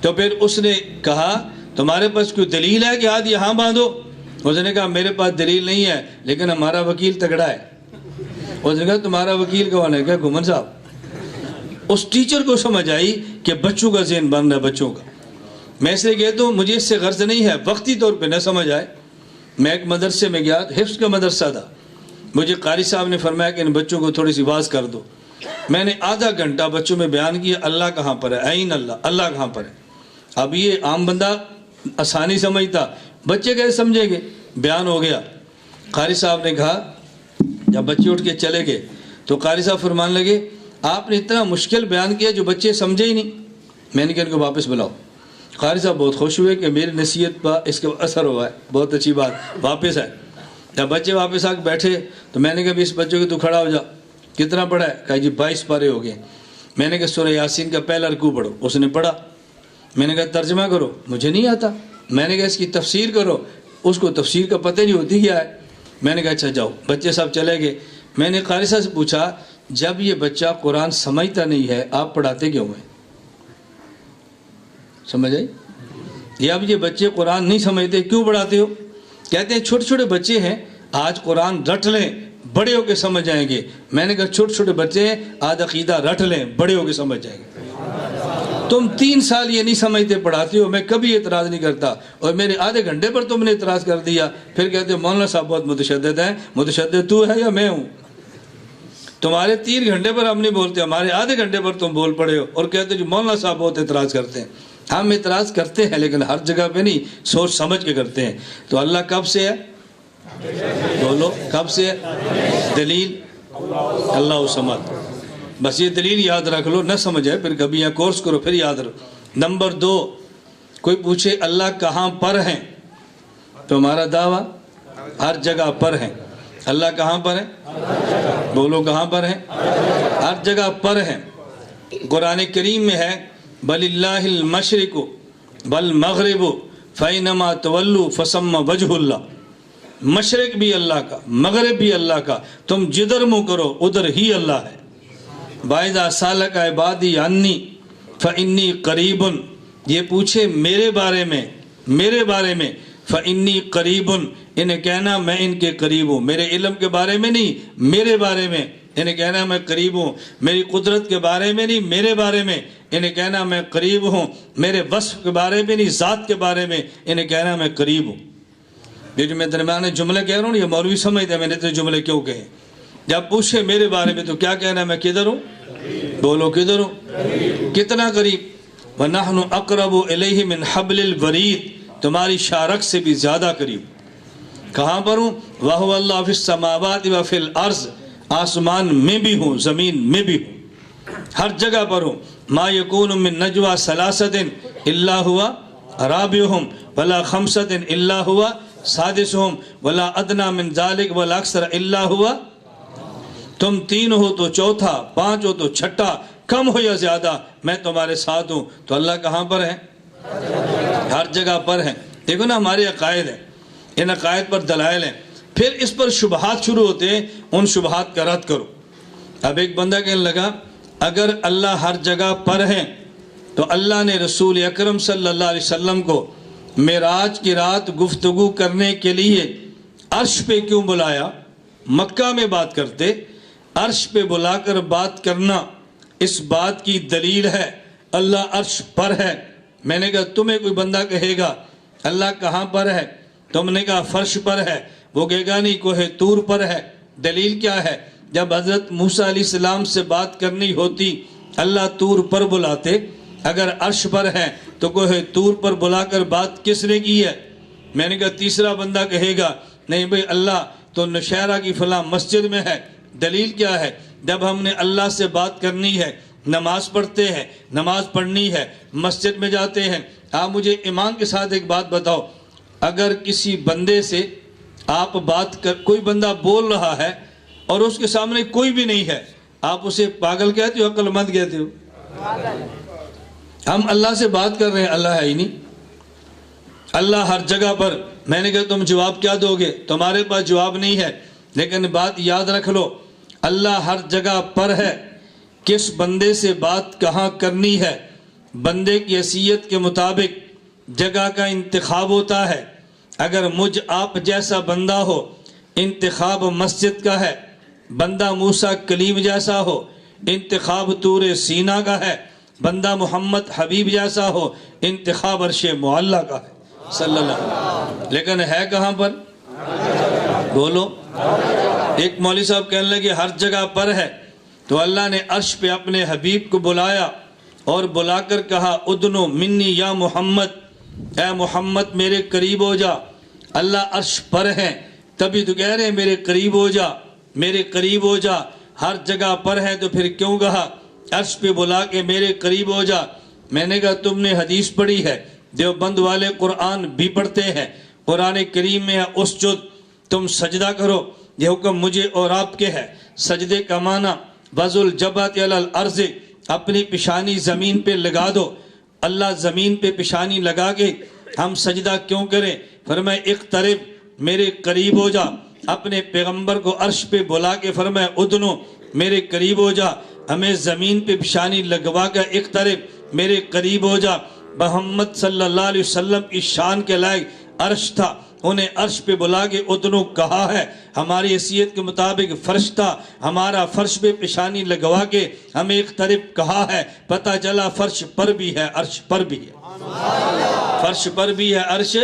Speaker 2: تو پھر اس نے کہا تمہارے پاس کوئی دلیل ہے کہ ہاتھ یہاں باندھو؟ اس نے کہا میرے پاس دلیل نہیں ہے لیکن ہمارا وکیل تگڑا ہے۔ اس نے کہا تمہارا وکیل کون ہے؟ کہا گھمن صاحب۔ اس ٹیچر کو سمجھ آئی کہ بچوں کا ذہن بن رہا ہے، بچوں کا۔ میں اسے کہتا ہوں مجھے اس سے غرض نہیں ہے، وقتی طور پہ نہ سمجھ آئے۔ میں ایک مدرسے میں گیا، حفظ کا مدرسہ تھا، مجھے قاری صاحب نے فرمایا کہ ان بچوں کو تھوڑی سی واز کر دو۔ میں نے آدھا گھنٹہ بچوں میں بیان کیا اللہ کہاں پر ہے، عین اللہ، اللہ کہاں پر ہے۔ اب یہ عام بندہ آسانی سمجھتا، بچے کیسے سمجھیں گے؟ بیان ہو گیا۔ قاری صاحب نے کہا جب بچے اٹھ کے چلے گئے تو قاری صاحب فرمانے لگے آپ نے اتنا مشکل بیان کیا جو بچے سمجھے ہی نہیں۔ میں نے کہا ان کو واپس بلاؤ۔ قاری صاحب بہت خوش ہوئے کہ میری نصیحت پر اس کا اثر ہوا ہے، بہت اچھی بات، واپس آئے۔ جب بچے واپس آ کے بیٹھے تو میں نے کہا اس بچوں کے تو کھڑا ہو جا، کتنا پڑھا ہے؟ کہا جی 22 پارے ہو گئے۔ میں نے کہا سورہ یاسین کا پہلا رکوع پڑھو، اس نے پڑھا۔ میں نے کہا ترجمہ کرو، مجھے نہیں آتا۔ میں نے کہا اس کی تفسیر کرو، اس کو تفسیر کا پتہ نہیں ہوتی کیا ہے۔ میں نے کہا اچھا جاؤ، بچے صاحب چلے گئے۔ میں نے قاری صاحب سے پوچھا جب یہ بچہ قرآن سمجھتا نہیں ہے آپ پڑھاتے کیوں ہیں؟ سمجھ آئی؟ یا اب یہ بچے قرآن نہیں سمجھتے کیوں پڑھاتے ہو؟ کہتے ہیں چھوٹے چھوٹے بچے ہیں، آج قرآن رٹ لیں بڑے ہو کے سمجھ جائیں گے۔ میں نے کہا چھوٹے چھوٹے بچے ہیں، آج عقیدہ رٹ لیں بڑے ہو کے سمجھ جائیں گے۔ تم 3 سال یہ نہیں سمجھتے پڑھاتے ہو، میں کبھی اعتراض نہیں کرتا، اور میرے آدھے گھنٹے پر تم نے اعتراض کر دیا، پھر کہتے ہو مولانا صاحب بہت متشدد ہیں۔ متشدد تو ہے یا میں ہوں؟ تمہارے 3 گھنٹے پر ہم نہیں بولتے، ہمارے آدھے گھنٹے پر تم بول پڑے ہو اور کہتے ہو جو مولانا صاحب بہت اعتراض کرتے ہیں۔ ہم اعتراض کرتے ہیں لیکن ہر جگہ پہ نہیں، سوچ سمجھ کے کرتے ہیں۔ تو اللہ کب سے ہے؟ بولو کب سے ہے؟ دلیل اللہ صمد۔ بس یہ دلیل یاد رکھ لو، نہ سمجھے پھر کبھی یہاں کورس کرو پھر یاد رکھو۔ نمبر 2، کوئی پوچھے اللہ کہاں پر ہیں تو ہمارا دعویٰ ہر جگہ پر ہیں۔ اللہ کہاں پر ہے؟ بولو کہاں پر ہیں؟ ہر جگہ پر ہیں۔ قرآن کریم میں ہے بللہ المشرق والمغرب فینما تولوا فثم وجہ اللہ، مشرق بھی اللہ کا، مغرب بھی اللہ کا، تم جدھر منہ کرو ادھر ہی اللہ ہے۔ وَإِذَا سَأَلَكَ عِبَادِي عَنِّي فَإِنِّي قَرِيبٌ، یہ پوچھے میرے بارے میں فَإِنِّي قَرِيبٌ، انہیں کہنا میں ان کے قریب ہوں، میرے علم کے بارے میں نہیں، میرے بارے میں انہیں کہنا میں قریب ہوں، میری قدرت کے بارے میں نہیں، میرے بارے میں انہیں کہنا میں قریب ہوں، میرے وصف کے بارے میں نہیں، ذات کے بارے میں انہیں کہنا میں قریب ہوں۔ یہ جو میں درمیان جملے کہہ رہا ہوں یہ مولوی سمجھتے ہیں میں نے تو جملے کیوں کہے۔ جب پوچھے میرے بارے میں تو کیا کہنا ہے، میں کدھر ہوں؟ بولو کدھر ہوں؟ کتنا قریب؟ وَنَحْنُ أَقْرَبُ إِلَيْهِ مِنْ حَبْلِ الْوَرِيدِ، تمہاری شارک سے بھی زیادہ قریب۔ کہاں پر ہوں؟ وَهُوَ اللَّهُ فِي السَّمَاوَاتِ وَفِي الْأَرْضِ، آسمان میں بھی ہوں زمین میں بھی ہوں، ہر جگہ پر ہوں۔ مَا يَكُونُ مِن نَجْوَى ثَلَاثَةٍ إِلَّا هُوَ رَابِعُهُمْ وَلَا خَمْسَةٍ إِلَّا هُوَ سادسہم ولا ادنا من ذالک ولا اکثر الا ہوا، تم تین ہو تو چوتھا، پانچ ہو تو چھٹا، کم ہو یا زیادہ میں تمہارے ساتھ ہوں۔ تو اللہ کہاں پر ہے؟ ہر جگہ پر ہے۔ دیکھو نا ہمارے عقائد ہیں، ان عقائد پر دلائل ہیں، پھر اس پر شبہات شروع ہوتے ہیں، ان شبہات کا رد کرو۔ اب ایک بندہ کہنے لگا اگر اللہ ہر جگہ پر ہے تو اللہ نے رسول اکرم صلی اللہ علیہ وسلم کو معراج کی رات گفتگو کرنے کے لیے عرش پہ کیوں بلایا؟ مکہ میں بات کرتے، عرش پہ بلا کر بات کرنا اس بات کی دلیل ہے اللہ عرش پر ہے۔ میں نے کہا تمہیں کوئی بندہ کہے گا اللہ کہاں پر ہے؟ تم نے کہا فرش پر ہے، وہ کہے گا نہیں کوہ طور پر ہے۔ دلیل کیا ہے؟ جب حضرت موسیٰ علیہ السلام سے بات کرنی ہوتی اللہ طور پر بلاتے، اگر عرش پر ہے تو کوہ طور پر بلا کر بات کس نے کی ہے؟ میں نے کہا تیسرا بندہ کہے گا نہیں بھئی اللہ تو نشیرہ کی فلاں مسجد میں ہے۔ دلیل کیا ہے؟ جب ہم نے اللہ سے بات کرنی ہے، نماز پڑھتے ہیں، نماز پڑھنی ہے، مسجد میں جاتے ہیں۔ آپ مجھے ایمان کے ساتھ ایک بات بتاؤ، اگر کسی بندے سے آپ کوئی بندہ بول رہا ہے اور اس کے سامنے کوئی بھی نہیں ہے، آپ اسے پاگل کہتے ہو عقل مند کہتے ہو؟ ہم اللہ سے بات کر رہے ہیں، اللہ ہے ہی نہیں، اللہ ہر جگہ پر۔ میں نے کہا تم جواب کیا دو گے؟ تمہارے پاس جواب نہیں ہے، لیکن بات یاد رکھ لو اللہ ہر جگہ پر ہے۔ کس بندے سے بات کہاں کرنی ہے، بندے کی حیثیت کے مطابق جگہ کا انتخاب ہوتا ہے۔ اگر مجھ آپ جیسا بندہ ہو انتخاب مسجد کا ہے، بندہ موسیٰ کلیم جیسا ہو انتخاب طور سینا کا ہے، بندہ محمد حبیب جیسا ہو انتخاب عرش معلی کا ہے صلی اللہ علیہ وسلم۔ لیکن ہے کہاں پر؟ بولو۔ ایک مولوی صاحب کہنے لگے ہر جگہ پر ہے، تو اللہ نے عرش پہ اپنے حبیب کو بلایا اور بلا کر کہا ادنو منی یا محمد، اے محمد میرے قریب ہو جا۔ اللہ عرش پر ہے تبھی تو کہہ رہے ہیں میرے قریب ہو جا، میرے قریب ہو جا۔ ہر جگہ پر ہے تو پھر کیوں کہا عرش پہ بلا کے میرے قریب ہو جا؟ میں نے کہا تم نے حدیث پڑھی ہے، دیوبند والے قرآن بھی پڑھتے ہیں، قرآن کریم میں ہے اسجد، تم سجدہ کرو، یہ حکم مجھے اور آپ کے ہے۔ سجدے کا معنی وضع الجبہۃ علی الارض، اپنی پیشانی زمین پہ لگا دو۔ اللہ زمین پہ پیشانی لگا کے ہم سجدہ کیوں کریں؟ فرمائے اقترب، میرے قریب ہو جا۔ اپنے پیغمبر کو عرش پہ بلا کے فرمائے ادنو، میرے قریب ہو جا۔ ہمیں زمین پہ پیشانی لگوا کر اقترب، میرے قریب ہو جا۔ محمد صلی اللہ علیہ وسلم کی شان کے لائق عرش تھا، انہیں عرش پہ بلا کے ادنو کہا ہے۔ ہماری حیثیت کے مطابق فرش تھا، ہمارا فرش پہ پیشانی لگوا کے ہمیں اقترب کہا ہے۔ پتہ چلا فرش پر بھی ہے عرش پر بھی ہے، فرش پر بھی ہے عرش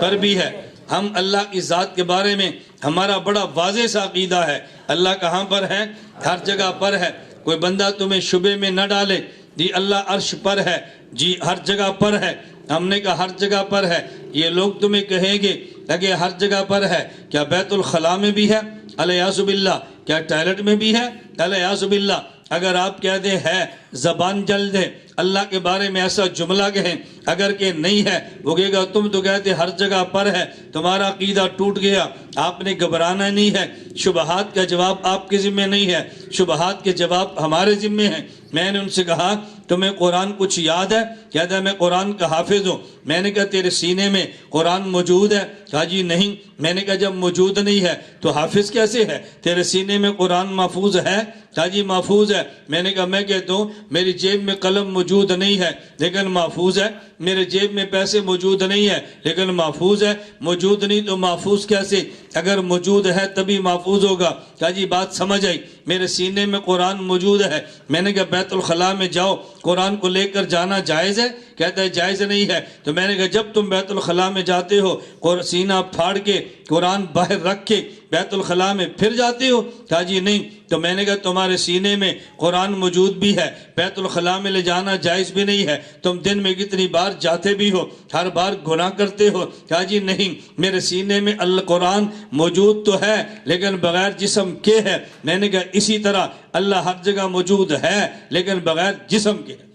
Speaker 2: پر بھی ہے۔ ہم اللہ کی ذات کے بارے میں ہمارا بڑا واضح سا عقیدہ ہے، اللہ کہاں پر ہے؟ ہر جگہ پر ہے۔ کوئی بندہ تمہیں شبے میں نہ ڈالے جی اللہ عرش پر ہے، جی ہر جگہ پر ہے۔ ہم نے کہا ہر جگہ پر ہے، یہ لوگ تمہیں کہیں گے کہ ہر جگہ پر ہے، کیا بیت الخلاء میں بھی ہے؟ الیاذ باللہ۔ کیا ٹائلٹ میں بھی ہے؟ الیاذ باللہ۔ اگر آپ کہہ دیں ہے، زبان جل دے، اللہ کے بارے میں ایسا جملہ کہیں، اگر کہ نہیں ہے وہ کہے گا تم تو کہتے ہر جگہ پر ہے، تمہارا عقیدہ ٹوٹ گیا، آپ نے گھبرانا نہیں ہے، شبہات کا جواب آپ کے ذمہ نہیں ہے، شبہات کے جواب ہمارے ذمہ ہیں۔ میں نے ان سے کہا تمہیں قرآن کچھ یاد ہے؟ کہتا ہے میں قرآن کا حافظ ہوں۔ میں نے کہا تیرے سینے میں قرآن موجود ہے؟ کہا جی نہیں۔ میں نے کہا جب موجود نہیں ہے تو حافظ کیسے ہے؟ تیرے سینے میں قرآن محفوظ ہے؟ کہا جی محفوظ ہے۔ میں نے کہا میں کہتا ہوں میری جیب میں قلم موجود نہیں ہے لیکن محفوظ ہے، میرے جیب میں پیسے موجود نہیں ہے لیکن محفوظ ہے، موجود نہیں تو محفوظ کیسے؟ اگر موجود ہے تبھی محفوظ ہوگا۔ کہا جی بات سمجھ آئی، میرے سینے میں قرآن موجود ہے۔ میں نے کہا بیت الخلاء میں جاؤ، قرآن کو لے کر جانا جائز ہے؟ کہتا ہے جائز نہیں ہے۔ تو میں نے کہا جب تم بیت الخلاء میں جاتے ہو سینہ پھاڑ کے قرآن باہر رکھ کے بیت الخلاء میں پھر جاتے ہو؟ کہا جی نہیں۔ تو میں نے کہا تمہارے سینے میں قرآن موجود بھی ہے، بیت الخلاء میں لے جانا جائز بھی نہیں ہے، تم دن میں کتنی بار جاتے بھی ہو، ہر بار گناہ کرتے ہو؟ کہا جی نہیں، میرے سینے میں قرآن موجود تو ہے لیکن بغیر جسم کے ہے۔ میں نے کہا اسی طرح اللہ ہر جگہ موجود ہے لیکن بغیر جسم کے ہے۔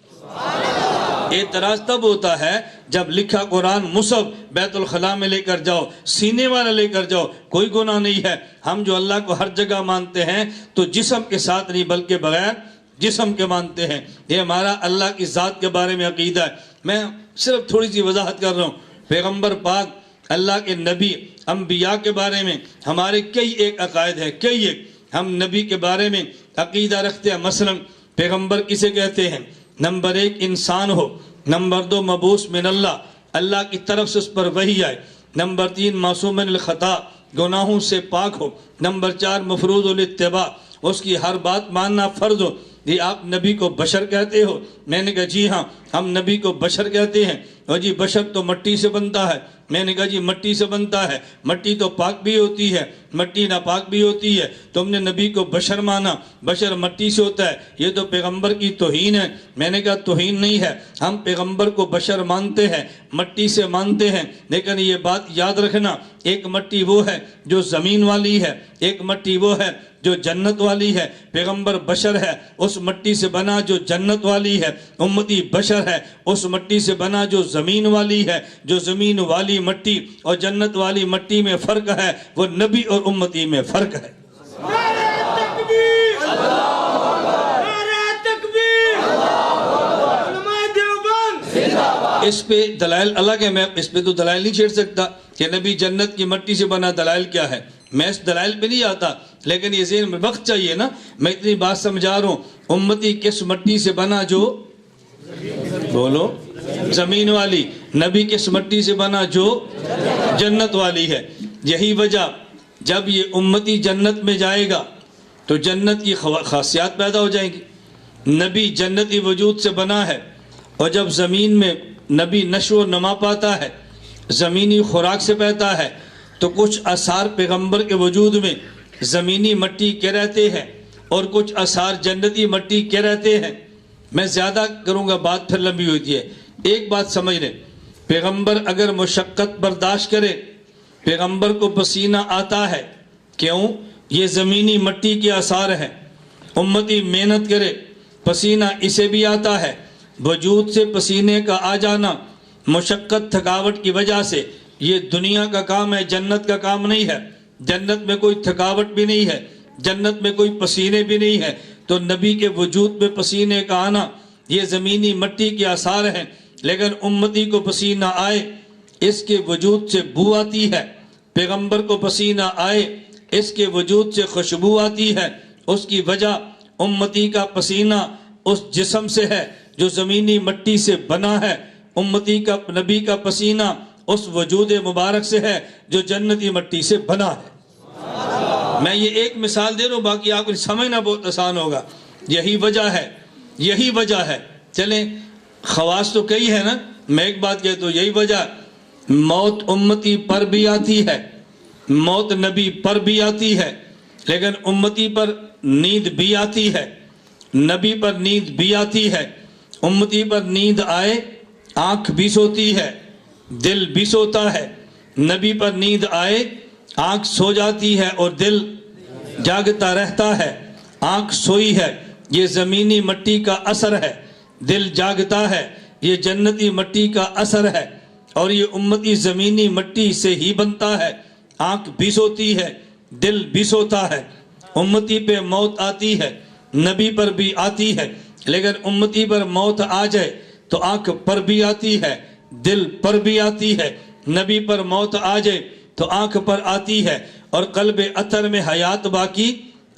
Speaker 2: اعتراض تب ہوتا ہے جب لکھا قرآن مصحف بیت الخلاء میں لے کر جاؤ، سینے والا لے کر جاؤ، کوئی گناہ نہیں ہے۔ ہم جو اللہ کو ہر جگہ مانتے ہیں تو جسم کے ساتھ نہیں بلکہ بغیر جسم کے مانتے ہیں۔ یہ ہمارا اللہ کی ذات کے بارے میں عقیدہ ہے۔ میں صرف تھوڑی سی وضاحت کر رہا ہوں۔ پیغمبر پاک، اللہ کے نبی، انبیاء کے بارے میں ہمارے کئی ایک عقائد ہیں، کئی ایک۔ ہم نبی کے بارے میں عقیدہ رکھتے ہیں۔ مثلا پیغمبر کسے کہتے ہیں؟ نمبر 1 انسان ہو، نمبر 2 مبعوث من اللہ، اللہ کی طرف سے اس پر وحی آئے، نمبر 3 معصوم من الخطا، گناہوں سے پاک ہو، نمبر 4 مفروض الاتباع، اس کی ہر بات ماننا فرض ہو۔ یہ آپ نبی کو بشر کہتے ہو؟ میں نے کہا جی ہاں، ہم نبی کو بشر کہتے ہیں۔ اور جی بشر تو مٹی سے بنتا ہے۔ میں نے کہا جی مٹی سے بنتا ہے، مٹی تو پاک بھی ہوتی ہے، مٹی ناپاک بھی ہوتی ہے، تم نے نبی کو بشر مانا، بشر مٹی سے ہوتا ہے، یہ تو پیغمبر کی توہین ہے۔ میں نے کہا توہین نہیں ہے، ہم پیغمبر کو بشر مانتے ہیں، مٹی سے مانتے ہیں، لیکن یہ بات یاد رکھنا ایک مٹی وہ ہے جو زمین والی ہے، ایک مٹی وہ ہے جو جنت والی ہے۔ پیغمبر بشر ہے، اس مٹی سے بنا جو جنت والی ہے، امتی بشر ہے، اس مٹی سے بنا جو زمین والی ہے۔ جو زمین والی مٹی اور جنت والی مٹی میں فرق ہے وہ نبی اور امتی میں فرق ہے۔ اس پہ دلائل الگ ہے، میں اس پہ تو دلائل نہیں چھیڑ سکتا کہ نبی جنت کی مٹی سے بنا، دلائل کیا ہے؟ میں اس دلائل پہ نہیں آتا، لیکن یہ ذہن میں وقت چاہیے نا۔ میں اتنی بات سمجھا رہا ہوں، امتی کس مٹی سے بنا؟ جو بولو زمین والی۔ نبی کس مٹی سے بنا؟ جو جنت والی ہے۔ یہی وجہ جب یہ امتی جنت میں جائے گا تو جنت کی خاصیات پیدا ہو جائیں گی۔ نبی جنتی وجود سے بنا ہے، اور جب زمین میں نبی نشو و نما پاتا ہے، زمینی خوراک سے پیدا ہے، تو کچھ آثار پیغمبر کے وجود میں زمینی مٹی کے رہتے ہیں اور کچھ آثار جنتی مٹی کے رہتے ہیں۔ میں زیادہ کروں گا بات پھر لمبی ہوتی ہے۔ ایک بات سمجھ لیں، پیغمبر اگر مشقت برداشت کرے، پیغمبر کو پسینہ آتا ہے، کیوں؟ یہ زمینی مٹی کے آثار ہیں۔ امتی محنت کرے، پسینہ اسے بھی آتا ہے۔ وجود سے پسینے کا آ جانا مشقت تھکاوٹ کی وجہ سے، یہ دنیا کا کام ہے، جنت کا کام نہیں ہے۔ جنت میں کوئی تھکاوٹ بھی نہیں ہے، جنت میں کوئی پسینے بھی نہیں ہے۔ تو نبی کے وجود میں پسینے کا آنا یہ زمینی مٹی کے آثار ہیں، لیکن امتی کو پسینہ آئے اس کے وجود سے بو آتی ہے، پیغمبر کو پسینہ آئے اس کے وجود سے خوشبو آتی ہے۔ اس کی وجہ امتی کا پسینہ اس جسم سے ہے جو زمینی مٹی سے بنا ہے، امتی کا نبی کا پسینہ اس وجود مبارک سے ہے جو جنتی مٹی سے بنا ہے۔ میں یہ ایک مثال دے رہا ہوں، باقی آپ کو سمجھنا بہت آسان ہوگا۔ یہی وجہ ہے، یہی وجہ ہے۔ چلیں خواص تو کئی ہے نا، میں ایک بات کہتا ہوں، یہی وجہ موت امتی پر بھی آتی ہے، موت نبی پر بھی آتی ہے، لیکن امتی پر نیند بھی آتی ہے، نبی پر نیند بھی آتی ہے۔ امتی پر نیند آئے آنکھ بھی سوتی ہے، دل بھی سوتا ہے۔ نبی پر نیند آئے آنکھ سو جاتی ہے اور دل جاگتا رہتا ہے۔ آنکھ سوئی ہے، یہ زمینی مٹی کا اثر ہے، دل جاگتا ہے، یہ جنتی مٹی کا اثر ہے، اور یہ امتی زمینی مٹی سے ہی بنتا ہے۔ آنکھ بھی سوتی ہے، دل بھی سوتا ہے، امتی پہ موت آتی ہے، نبی پر بھی آتی ہے، لیکن امتی پر موت آ جائے تو آنکھ پر بھی آتی ہے، دل پر بھی آتی ہے، نبی پر موت آ جائے تو آنکھ پر آتی ہے، اور قلب اطہر میں حیات باقی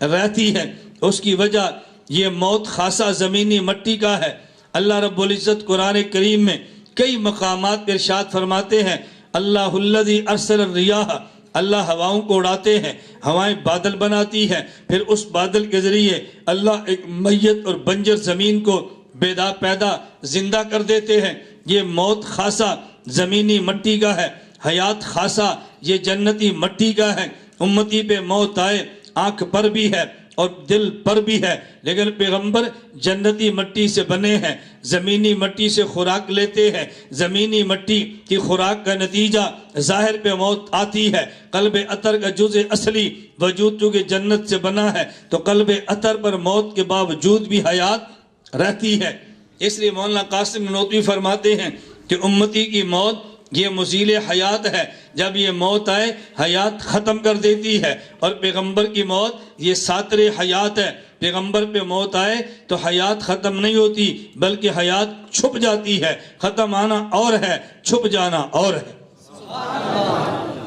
Speaker 2: رہتی ہے۔ اس کی وجہ یہ موت خاصہ زمینی مٹی کا ہے۔ اللہ رب العزت قرآن کریم میں کئی مقامات پر ارشاد فرماتے ہیں، اللہ الذی ارسل الریاح، اللہ ہواؤں کو اڑاتے ہیں، ہوائیں بادل بناتی ہیں، پھر اس بادل کے ذریعے اللہ ایک میت اور بنجر زمین کو پیدا زندہ کر دیتے ہیں۔ یہ موت خاصہ زمینی مٹی کا ہے، حیات خاصہ یہ جنتی مٹی کا ہے۔ امتی پہ موت آئے آنکھ پر بھی ہے اور دل پر بھی ہے، لیکن پیغمبر جنتی مٹی سے بنے ہیں، زمینی مٹی سے خوراک لیتے ہیں، زمینی مٹی کی خوراک کا نتیجہ ظاہر پہ موت آتی ہے۔ قلب اطہر کا جزء اصلی وجود چونکہ جنت سے بنا ہے تو قلب اطہر پر موت کے باوجود بھی حیات رہتی ہے۔ اس لیے مولانا قاسم نانوتوی فرماتے ہیں کہ امتی کی موت یہ مزیل حیات ہے، جب یہ موت آئے حیات ختم کر دیتی ہے، اور پیغمبر کی موت یہ ساتر حیات ہے۔ پیغمبر پہ موت آئے تو حیات ختم نہیں ہوتی بلکہ حیات چھپ جاتی ہے۔ ختم آنا اور ہے، چھپ جانا اور ہے۔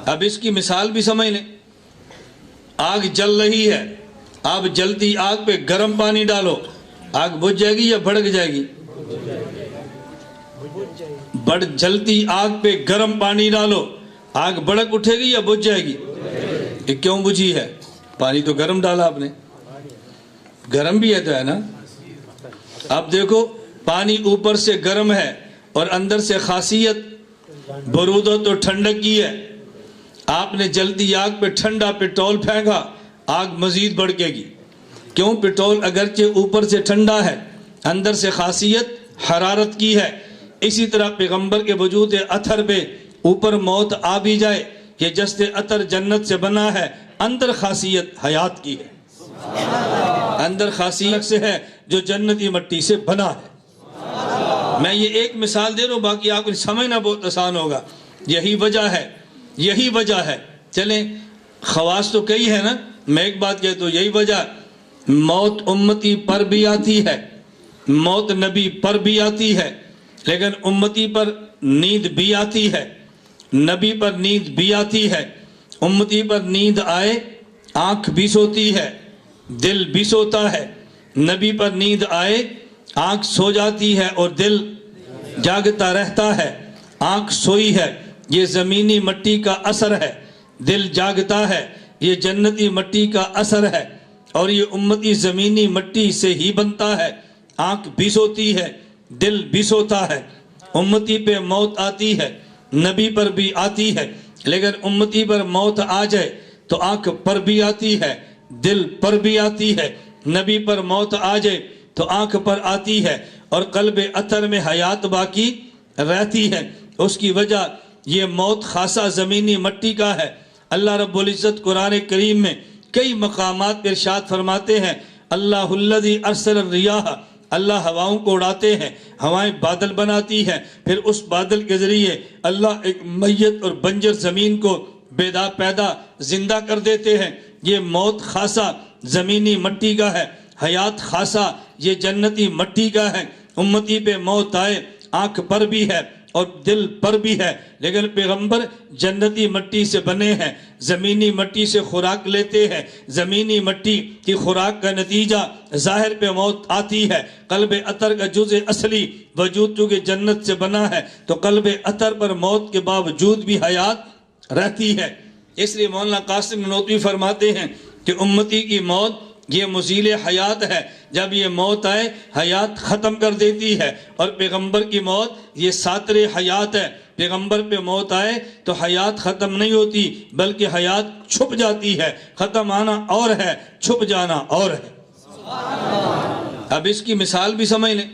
Speaker 2: اب اس کی مثال بھی سمجھ لیں، آگ جل رہی ہے، آپ جلتی آگ پہ گرم پانی ڈالو، آگ بجھ جائے گی یا بھڑک جائے گی؟ جلتی آگ پہ گرم پانی ڈالو، آگ بھڑک اٹھے گی یا بجھ جائے گی؟ یہ کیوں بجھی ہے؟ پانی تو گرم ڈالا آپ نے، گرم بھی ہے تو ہے نا۔ اب دیکھو پانی اوپر سے گرم ہے اور اندر سے خاصیت برودت اور ٹھنڈک کی ہے۔ آپ نے جلتی آگ پہ ٹھنڈا پٹرول پھینکا، آگ مزید بڑھے گی۔ کیوں؟ پٹرول اگرچہ اوپر سے ٹھنڈا ہے، اندر سے خاصیت حرارت کی ہے۔ اسی طرح پیغمبر کے وجود اطہر پہ اوپر موت آ بھی جائے، یہ جسد اطہر جنت سے بنا ہے، اندر خاصیت حیات کی ہے، اندر خاصیت سے ہے جو جنتی مٹی سے بنا ہے۔ میں یہ ایک مثال دے رہا ہوں، باقی آپ کو سمجھنا بہت آسان ہوگا۔ یہی وجہ ہے۔ چلیں خواص تو کئی ہے نا، میں ایک بات کہتا ہوں، یہی وجہ موت امتی پر بھی آتی ہے، موت نبی پر بھی آتی ہے، لیکن امتی پر نیند بھی آتی ہے، نبی پر نیند بھی آتی ہے۔ امتی پر نیند آئے آنکھ بھی سوتی ہے، دل بھی سوتا ہے، نبی پر نیند آئے آنکھ سو جاتی ہے اور دل جاگتا رہتا ہے۔ آنکھ سوئی ہے، یہ زمینی مٹی کا اثر ہے، دل جاگتا ہے، یہ جنتی مٹی کا اثر ہے، اور یہ امتی زمینی مٹی سے ہی بنتا ہے۔ آنکھ بھی سوتی ہے، دل بھی سوتا ہے، امتی پہ موت آتی ہے، نبی پر بھی آتی ہے، لیکن امتی پر موت آ جائے تو آنکھ پر بھی آتی ہے، دل پر بھی آتی ہے، نبی پر موت آ جائے تو آنکھ پر آتی ہے، اور قلب اطہر میں حیات باقی رہتی ہے۔ اس کی وجہ یہ موت خاصہ زمینی مٹی کا ہے۔ اللہ رب العزت قرآن کریم میں کئی مقامات پر ارشاد فرماتے ہیں، اللہ الذی ارسل الریاح، اللہ ہواؤں کو اڑاتے ہیں، ہوائیں بادل بناتی ہیں، پھر اس بادل کے ذریعے اللہ ایک میت اور بنجر زمین کو پیدا زندہ کر دیتے ہیں۔ یہ موت خاصہ زمینی مٹی کا ہے، حیات خاصہ یہ جنتی مٹی کا ہے۔ امتی پہ موت آئے آنکھ پر بھی ہے اور دل پر بھی ہے، لیکن پیغمبر جنتی مٹی سے بنے ہیں، زمینی مٹی سے خوراک لیتے ہیں، زمینی مٹی کی خوراک کا نتیجہ ظاہر پہ موت آتی ہے۔ قلب اطہر کا جزء اصلی وجود چونکہ جنت سے بنا ہے تو قلب اطہر پر موت کے باوجود بھی حیات رہتی ہے۔ اس لیے مولانا قاسم نانوتوی فرماتے ہیں کہ امتی کی موت یہ مزیل حیات ہے، جب یہ موت آئے حیات ختم کر دیتی ہے، اور پیغمبر کی موت یہ ساتر حیات ہے۔ پیغمبر پہ موت آئے تو حیات ختم نہیں ہوتی بلکہ حیات چھپ جاتی ہے۔ ختم آنا اور ہے، چھپ جانا اور ہے۔ اب اس کی مثال بھی سمجھ لیں،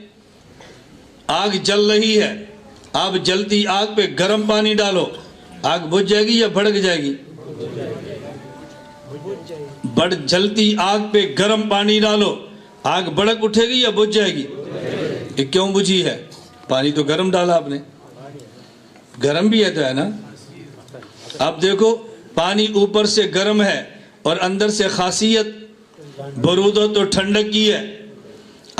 Speaker 2: آگ جل رہی ہے، آپ جلتی آگ پہ گرم پانی ڈالو، آگ بجھ جائے گی یا بھڑک جائے گی؟ جلتی آگ پہ گرم پانی ڈالو، آگ بھڑک اٹھے گی یا بجھ جائے گی؟ یہ کیوں بجھی ہے؟ پانی تو گرم ڈالا آپ نے، گرم بھی ہے تو ہے نا۔ اب دیکھو پانی اوپر سے گرم ہے اور اندر سے خاصیت برودت اور ٹھنڈک کی ہے۔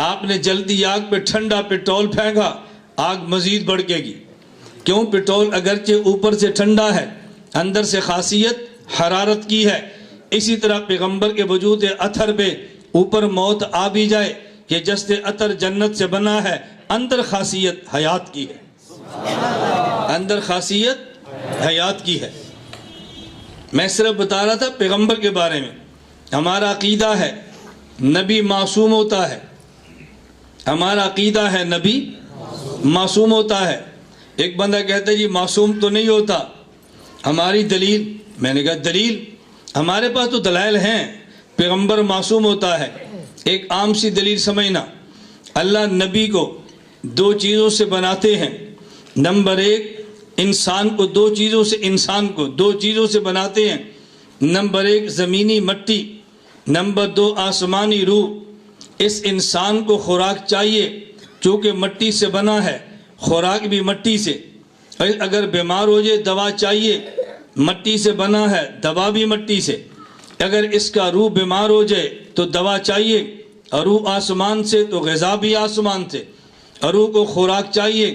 Speaker 2: آپ نے جلدی آگ پہ ٹھنڈا پٹرول پھینکا، آگ مزید بڑھے گی۔ کیوں؟ پٹرول اگرچہ اوپر سے ٹھنڈا ہے، اندر سے خاصیت حرارت کی ہے۔ اسی طرح پیغمبر کے وجود اطہر پہ اوپر موت آ بھی جائے، یہ جسد عطر جنت سے بنا ہے، اندر خاصیت حیات کی ہے، اندر خاصیت حیات کی ہے۔ میں صرف بتا رہا تھا پیغمبر کے بارے میں۔ ہمارا عقیدہ ہے نبی معصوم ہوتا ہے، ہمارا عقیدہ ہے نبی معصوم ہوتا ہے۔ ایک بندہ کہتا ہے جی معصوم تو نہیں ہوتا، ہماری دلیل؟ میں نے کہا دلیل ہمارے پاس تو دلائل ہیں، پیغمبر معصوم ہوتا ہے۔ ایک عام سی دلیل سمجھنا، اللہ نبی کو دو چیزوں سے بناتے ہیں۔ نمبر ایک، انسان کو دو چیزوں سے بناتے ہیں۔ نمبر ایک زمینی مٹی، نمبر دو آسمانی روح۔ اس انسان کو خوراک چاہیے چونکہ مٹی سے بنا ہے، خوراک بھی مٹی سے۔ اگر بیمار ہو جائے دوا چاہیے، مٹی سے بنا ہے، دوا بھی مٹی سے۔ اگر اس کا روح بیمار ہو جائے تو دوا چاہیے، اور روح آسمان سے تو غذا بھی آسمان سے۔ اور روح کو خوراک چاہیے،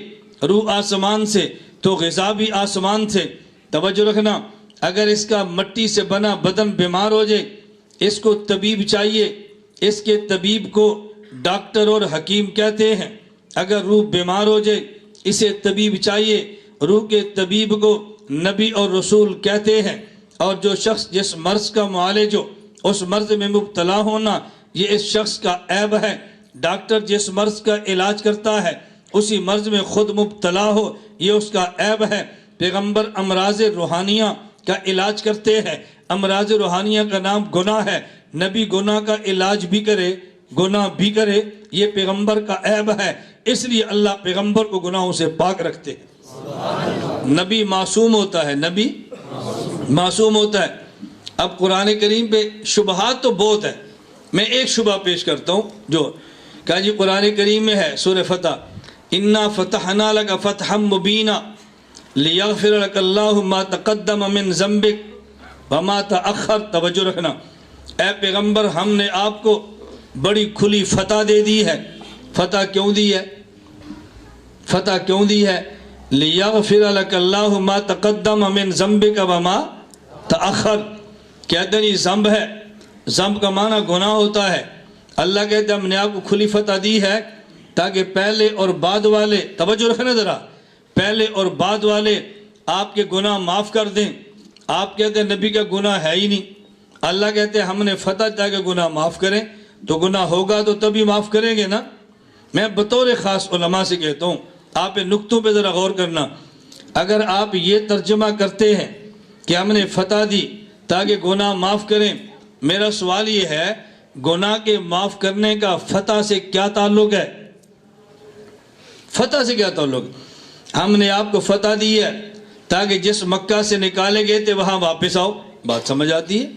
Speaker 2: روح آسمان سے تو غذا بھی آسمان سے۔ توجہ رکھنا، اگر اس کا مٹی سے بنا بدن بیمار ہو جائے، اس کو طبیب چاہیے، اس کے طبیب کو ڈاکٹر اور حکیم کہتے ہیں۔ اگر روح بیمار ہو جائے اسے طبیب چاہیے، روح کے طبیب کو نبی اور رسول کہتے ہیں۔ اور جو شخص جس مرض کا معالج ہو، اس مرض میں مبتلا ہونا یہ اس شخص کا عیب ہے۔ ڈاکٹر جس مرض کا علاج کرتا ہے اسی مرض میں خود مبتلا ہو، یہ اس کا عیب ہے۔ پیغمبر امراض روحانیہ کا علاج کرتے ہیں، امراض روحانیہ کا نام گناہ ہے۔ نبی گناہ کا علاج بھی کرے، گناہ بھی کرے، یہ پیغمبر کا عیب ہے، اس لیے اللہ پیغمبر کو گناہوں سے پاک رکھتے ہیں۔ نبی معصوم ہوتا ہے، نبی معصوم ہوتا ہے۔ اب قرآن کریم پہ شبہات تو بہت ہے، میں ایک شبہ پیش کرتا ہوں جو کہا جی قرآن کریم میں ہے، سورہ فتح، اِنَّا فَتَحْنَا لَكَ فَتْحًا مُبِينًا لِيَغْفِرَ لَكَ اللَّهُ مَا تَقَدَّمَ مِن ذَنبِكَ وَمَا تَأَخَّرَ۔ توجہ رکھنا، اے پیغمبر ہم نے آپ کو بڑی کھلی فتح دے دی ہے۔ فتح کیوں دی ہے؟ فتح کیوں دی ہے؟ لِيَغْفِرَ لَكَ اللَّهُ مَا تَقَدَّمَ مِن ذَنبِكَ وَمَا تَأَخَّرَ۔ کہتے ہیں ذنب ہے، ذنب کا معنی گناہ ہوتا ہے۔ اللہ کہتے ہیں ہم نے آپ کو کھلی فتح دی ہے تاکہ پہلے اور بعد والے، توجہ رکھنا ذرا، پہلے اور بعد والے آپ کے گناہ معاف کر دیں۔ آپ کہتے ہیں نبی کا گناہ ہے ہی نہیں، اللہ کہتے ہیں ہم نے فتح تاکہ گناہ معاف کریں، تو گناہ ہوگا تو تبھی معاف کریں گے نا۔ میں بطور خاص علماء سے کہتا ہوں، آپ ان نقطوں پہ ذرا غور کرنا۔ اگر آپ یہ ترجمہ کرتے ہیں کہ ہم نے فتح دی تاکہ گناہ معاف کریں، میرا سوال یہ ہے گناہ کے معاف کرنے کا فتح سے کیا تعلق ہے؟ فتح سے کیا تعلق ہے؟ ہم نے آپ کو فتح دی ہے تاکہ جس مکہ سے نکالے گئے تھے وہاں واپس آؤ، بات سمجھ آتی ہے۔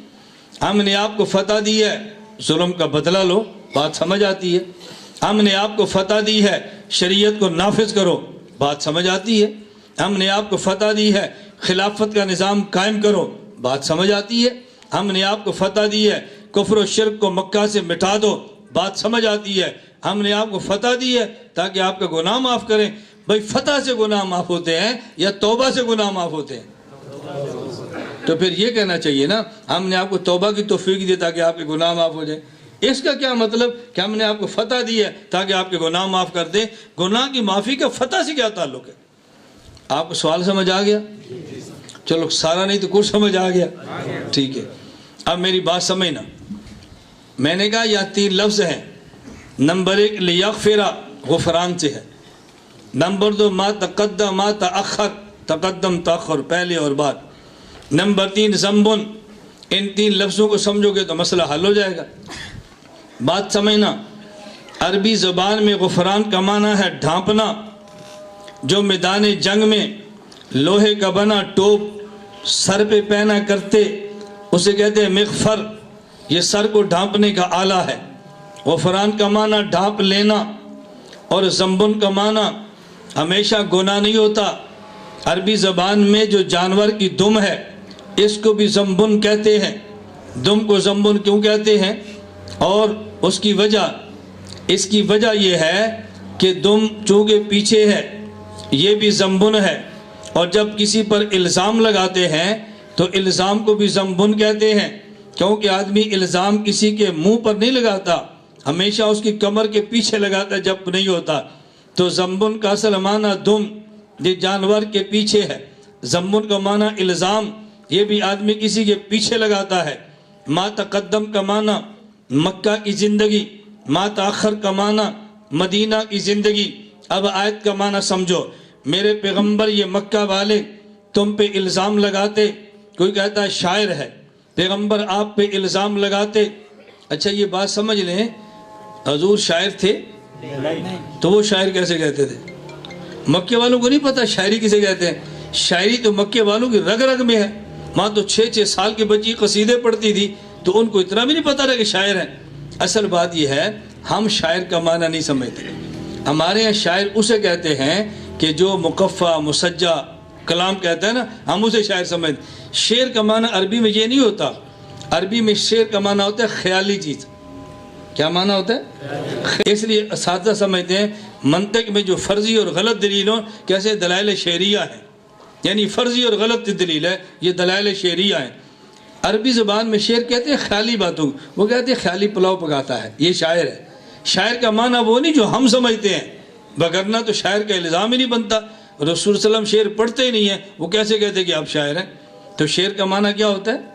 Speaker 2: ہم نے آپ کو فتح دی ہے ظلم کا بدلہ لو، بات سمجھ آتی ہے۔ ہم نے آپ کو فتح دی ہے شریعت کو نافذ کرو، بات سمجھ آتی ہے۔ ہم نے آپ کو فتح دی ہے خلافت کا نظام قائم کرو، بات سمجھ آتی ہے۔ ہم نے آپ کو فتح دی ہے کفر و شرک کو مکہ سے مٹا دو، بات سمجھ آتی ہے۔ ہم نے آپ کو فتح دی ہے تاکہ آپ کا گناہ معاف کریں۔ بھئی فتح سے گناہ معاف ہوتے ہیں یا توبہ سے گناہ معاف ہوتے ہیں؟ تو پھر یہ کہنا چاہیے نا ہم نے آپ کو توبہ کی توفیق دی تاکہ آپ کے گناہ معاف ہو جائیں۔ اس کا کیا مطلب کہ ہم نے آپ کو فتح دی ہے تاکہ آپ کے گناہ معاف کر دیں؟ گناہ کی معافی کا فتح سے کیا تعلق ہے؟ آپ کو سوال سمجھ آ گیا؟ چلو سارا نہیں تو کچھ سمجھ آ گیا، ٹھیک ہے۔ اب میری بات سمجھنا، میں نے کہا یہ 3 لفظ ہیں۔ نمبر 1 لیغفر، غفران سے ہے۔ نمبر 2 ما تقدم ما تأخر، تقدم تأخر، پہلے اور بعد۔ نمبر 3 ذنبن۔ ان 3 لفظوں کو سمجھو گے تو مسئلہ حل ہو جائے گا۔ بات سمجھنا، عربی زبان میں غفران کا معنی ہے ڈھانپنا۔ جو میدان جنگ میں لوہے کا بنا ٹوپ سر پہ پہنا کرتے اسے کہتے ہیں مغفر، یہ سر کو ڈھانپنے کا آلہ ہے۔ غفران کا معنی ڈھانپ لینا۔ اور ذنبن کا معنی ہمیشہ گناہ نہیں ہوتا. عربی زبان میں جو جانور کی دم ہے اس کو بھی ذنبن کہتے ہیں. دم کو ذنبن کیوں کہتے ہیں؟ اور اس کی وجہ یہ ہے کہ دم چونکہ پیچھے ہے یہ بھی ذنبن ہے. اور جب کسی پر الزام لگاتے ہیں تو الزام کو بھی ذنبن کہتے ہیں، کیونکہ آدمی الزام کسی کے منہ پر نہیں لگاتا، ہمیشہ اس کی کمر کے پیچھے لگاتا ہے جب نہیں ہوتا. تو ذنبن کا اصل معنی دم، یہ جانور کے پیچھے ہے. ذنبن کا معنی الزام، یہ بھی آدمی کسی کے پیچھے لگاتا ہے. ما تقدم کا معنی مکہ کی زندگی، ما تاخر کا معنی مدینہ کی زندگی. اب آیت کا معنی سمجھو. میرے پیغمبر یہ مکہ والے تم پہ الزام لگاتے، کوئی کہتا ہے شاعر ہے، پیغمبر آپ پہ الزام لگاتے. اچھا یہ بات سمجھ لیں، حضور شاعر تھے تو وہ شاعر کیسے کہتے تھے؟ مکے والوں کو نہیں پتا شاعری کسے کہتے ہیں. شاعری تو مکے والوں کی رگ رگ میں ہے. وہاں تو 6 سال کی بچی قصیدے پڑھتی تھی تو ان کو اتنا بھی نہیں پتا رہا کہ شاعر ہیں. اصل بات یہ ہے ہم شاعر کا معنی نہیں سمجھتے. ہمارے یہاں شاعر اسے کہتے ہیں کہ جو مقفع مسجع کلام کہتا ہے نا، ہم اسے شاعر سمجھتے. شعر کا معنی عربی میں یہ نہیں ہوتا. عربی میں شعر کا معنی ہوتا ہے خیالی چیز. کیا معنی ہوتا ہے؟ اس لیے اساتذہ سمجھتے ہیں منطق میں جو فرضی اور غلط دلیل ہوں کیسے دلائل شعریہ ہیں، یعنی فرضی اور غلط دلیل ہے، یہ دلائل شعریہ ہیں. عربی زبان میں شعر کہتے ہیں خیالی باتوں، وہ کہتے ہیں خیالی پلاؤ پکاتا ہے، یہ شاعر ہے. شاعر کا معنی وہ نہیں جو ہم سمجھتے ہیں، وگرنہ تو شاعر کا الزام ہی نہیں بنتا. رسول صلی اللہ علیہ وسلم شعر پڑھتے ہی نہیں ہیں، وہ کیسے کہتے ہیں کہ آپ شاعر ہیں؟ تو شعر کا معنی کیا ہوتا ہے؟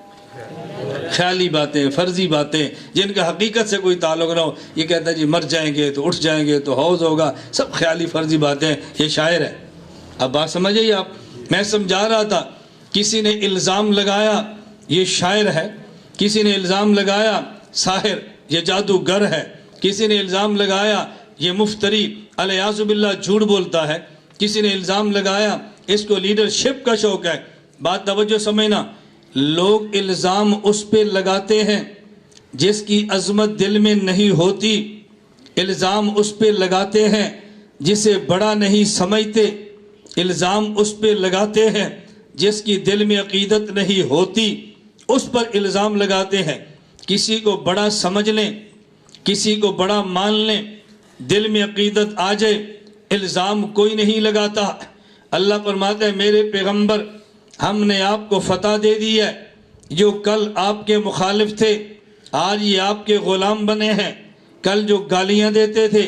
Speaker 2: خیالی باتیں، فرضی باتیں جن کا حقیقت سے کوئی تعلق نہ ہو. یہ کہتا ہے جی مر جائیں گے تو اٹھ جائیں گے تو حوض ہوگا، سب خیالی فرضی باتیں، یہ شاعر ہے. اب بات سمجھئے آپ، میں سمجھا رہا تھا کسی نے الزام لگایا یہ شاعر ہے، کسی نے الزام لگایا ساحر یہ جادوگر ہے، کسی نے الزام لگایا یہ مفتری الیاذ باللہ جھوٹ بولتا ہے، کسی نے الزام لگایا اس کو لیڈرشپ کا شوق ہے. بات توجہ سمجھنا، لوگ الزام اس پہ لگاتے ہیں جس کی عظمت دل میں نہیں ہوتی. الزام اس پہ لگاتے ہیں جسے بڑا نہیں سمجھتے. الزام اس پہ لگاتے ہیں جس کی دل میں عقیدت نہیں ہوتی، اس پر الزام لگاتے ہیں. کسی کو بڑا سمجھ لیں، کسی کو بڑا مان لیں، دل میں عقیدت آ جائے، الزام کوئی نہیں لگاتا. اللہ فرماتا ہے میرے پیغمبر ہم نے آپ کو فتح دے دی ہے. جو کل آپ کے مخالف تھے آج یہ آپ کے غلام بنے ہیں. کل جو گالیاں دیتے تھے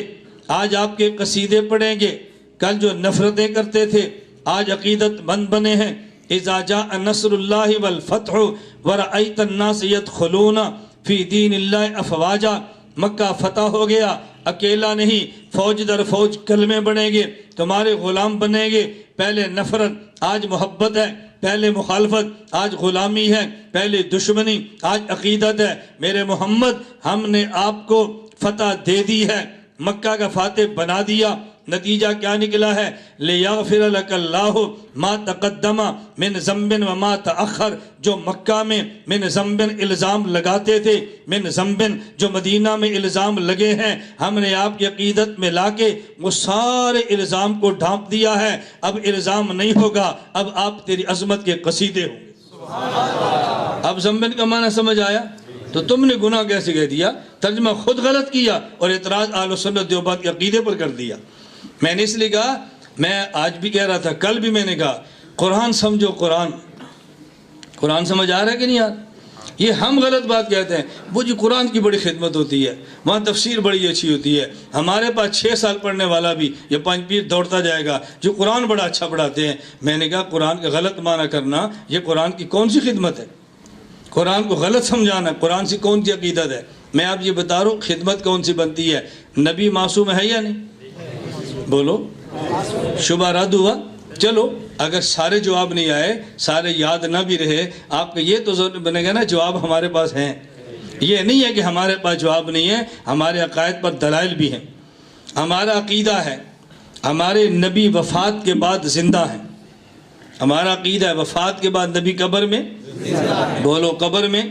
Speaker 2: آج آپ کے قصیدے پڑھیں گے. کل جو نفرتیں کرتے تھے آج عقیدت مند بنے ہیں. اذا جاء نصر اللہ والفتح ورأیت الناس يدخلون فی دین اللہ افواجا. مکہ فتح ہو گیا، اکیلا نہیں، فوج در فوج کلمے بنیں گے، تمہارے غلام بنیں گے. پہلے نفرت آج محبت ہے، پہلے مخالفت آج غلامی ہے، پہلے دشمنی آج عقیدت ہے. میرے محمد ہم نے آپ کو فتح دے دی ہے، مکہ کا فاتح بنا دیا. نتیجہ کیا نکلا ہے؟ لِيَغْفِرَ لَكَ اللَّهُ مَا تَقَدَّمَ مِنْ ذَنْبٍ وَمَا تَأَخَّرَ. جو مکہ میں من ذنبن الزام لگاتے تھے، من ذنبن جو مدینہ میں الزام لگے ہیں، ہم نے آپ کی عقیدت میں لا کے وہ سارے الزام کو ڈھانپ دیا ہے. اب الزام نہیں ہوگا، اب آپ تیری عظمت کے قصیدے ہوں گے. اب ذنبن کا معنی سمجھ آیا؟ تو تم نے گناہ کیسے کہہ دیا؟ ترجمہ خود غلط کیا اور اعتراض اہل سنت دیوبند کے عقیدے پر کر دیا. میں نے اس لیے کہا، میں آج بھی کہہ رہا تھا، کل بھی میں نے کہا، قرآن سمجھو. قرآن سمجھ آ رہا ہے کہ نہیں آ رہا؟ یہ ہم غلط بات کہتے ہیں، وہ جی قرآن کی بڑی خدمت ہوتی ہے، وہاں تفسیر بڑی اچھی ہوتی ہے. ہمارے پاس 6 سال پڑھنے والا بھی یہ 5 پیر دوڑتا جائے گا جو قرآن بڑا اچھا پڑھاتے ہیں. میں نے کہا قرآن کا غلط معنی کرنا یہ قرآن کی کون سی خدمت ہے؟ قرآن کو غلط سمجھانا قرآن سے کون سی عقیدت ہے؟ میں آپ یہ بتا رہا ہوں خدمت کون سی بنتی ہے. نبی معصوم ہے یا نہیں؟ بولو، شبہ رد ہوا. چلو اگر سارے جواب نہیں آئے، سارے یاد نہ بھی رہے، آپ کا یہ تو ضرور بنے گا نا جواب ہمارے پاس ہیں. یہ نہیں ہے کہ ہمارے پاس جواب نہیں ہے، ہمارے عقائد پر دلائل بھی ہیں. ہمارا عقیدہ ہے ہمارے نبی وفات کے بعد زندہ ہیں. ہمارا عقیدہ ہے وفات کے بعد نبی قبر میں، بولو قبر میں.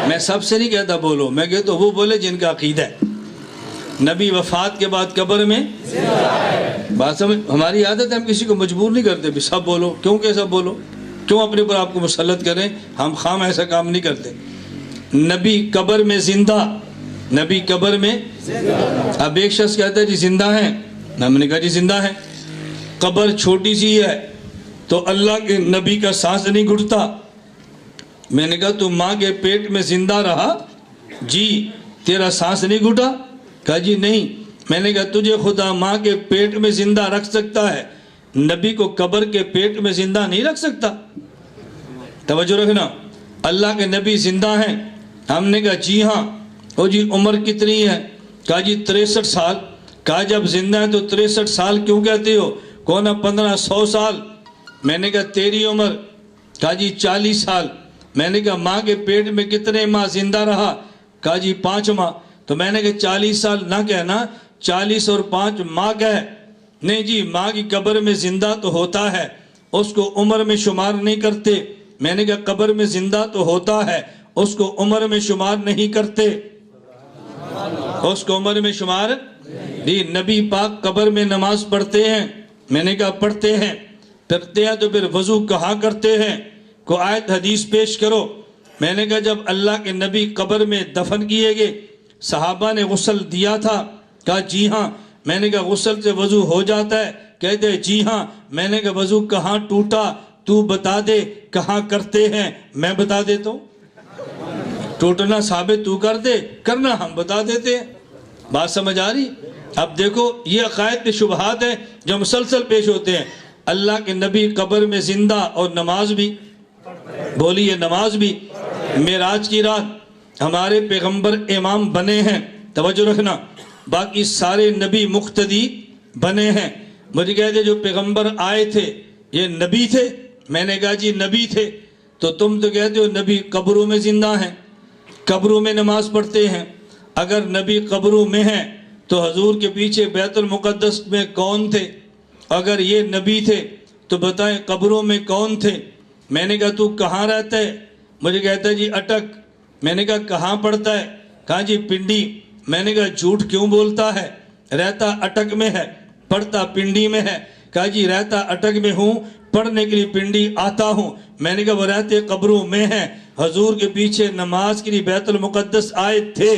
Speaker 2: میں سب سے نہیں کہتا بولو، میں کہتا وہ بولے جن کا عقیدہ ہے. نبی وفات کے بعد قبر میں بات سمجھ. ہماری عادت ہے ہم کسی کو مجبور نہیں کرتے بھی سب بولو. کیوں کہ سب بولو؟ کیوں اپنے پر آپ کو مسلط کریں؟ ہم خام ایسا کام نہیں کرتے. نبی قبر میں زندہ، نبی قبر میں. اب ایک شخص کہتا ہے جی زندہ ہیں، ہم نے کہا جی زندہ ہیں. قبر چھوٹی سی ہے تو اللہ کے نبی کا سانس نہیں گھٹتا. میں نے کہا تو ماں کے پیٹ میں زندہ رہا؟ جی. تیرا سانس نہیں گھٹا؟ کہا جی نہیں. میں نے کہا تجھے خدا ماں کے پیٹ میں زندہ رکھ سکتا ہے، نبی کو قبر کے پیٹ میں زندہ نہیں رکھ سکتا؟ توجہ رکھنا. اللہ کے نبی زندہ ہیں. ہم نے کہا جی ہاں. او جی عمر کتنی ہے؟ کہا جی 63 سال. کہا جب زندہ ہے تو 63 سال کیوں کہتے ہو؟ کون 1500 سال. میں نے کہا تیری عمر؟ کہا جی 40 سال. میں نے کہا ماں کے پیٹ میں کتنے ماہ زندہ رہا؟ کہا جی 5 ماہ. تو میں نے کہا 40 سال نہ کہنا، 40 اور 5 ماہ کہے. نہیں جی ماں کی قبر میں زندہ تو ہوتا ہے، اس کو عمر میں شمار نہیں کرتے. میں نے کہا قبر میں زندہ تو ہوتا ہے، اس کو عمر میں شمار نہیں کرتے. اس کو عمر میں شمار نہیں. نبی پاک قبر میں نماز پڑھتے ہیں. میں نے کہا پڑھتے ہیں. پڑھتے ہیں تو پھر وضو کہاں کرتے ہیں؟ کو آیت حدیث پیش کرو. میں نے کہا جب اللہ کے نبی قبر میں دفن کیے گئے صحابہ نے غسل دیا تھا؟ کہا جی ہاں. میں نے کہا غسل سے وضو ہو جاتا ہے؟ کہتے ہیں جی ہاں. میں نے کہا وضو کہاں ٹوٹا تو بتا دے، کہاں کرتے ہیں میں بتا دیتا ہوں. ٹوٹنا ثابت تو کر دے، کرنا ہم بتا دیتے ہیں. بات سمجھ آ رہی؟ اب دیکھو یہ عقائد کے شبہات ہیں جو مسلسل پیش ہوتے ہیں. اللہ کے نبی قبر میں زندہ اور نماز بھی، بولیے نماز بھی. معراج کی رات ہمارے پیغمبر امام بنے ہیں. توجہ رکھنا. باقی سارے نبی مقتدی بنے ہیں. مجھے کہتے جو پیغمبر آئے تھے یہ نبی تھے؟ میں نے کہا جی نبی تھے. تو تم تو کہتے ہو نبی قبروں میں زندہ ہیں، قبروں میں نماز پڑھتے ہیں. اگر نبی قبروں میں ہیں تو حضور کے پیچھے بیت المقدس میں کون تھے؟ اگر یہ نبی تھے تو بتائیں قبروں میں کون تھے؟ میں نے کہا تو کہاں رہتا ہے؟ مجھے کہتا ہے جی اٹک. میں نے کہا کہاں پڑھتا ہے؟ کہا جی پنڈی. میں نے کہا جھوٹ کیوں بولتا ہے؟ رہتا اٹک میں ہے، پڑھتا پنڈی میں ہے. کہا جی رہتا اٹک میں ہوں، پڑھنے کے لیے پنڈی آتا ہوں. میں نے کہا وہ رہتے قبروں میں ہیں، حضور کے پیچھے نماز کے لیے بیت المقدس آئے تھے.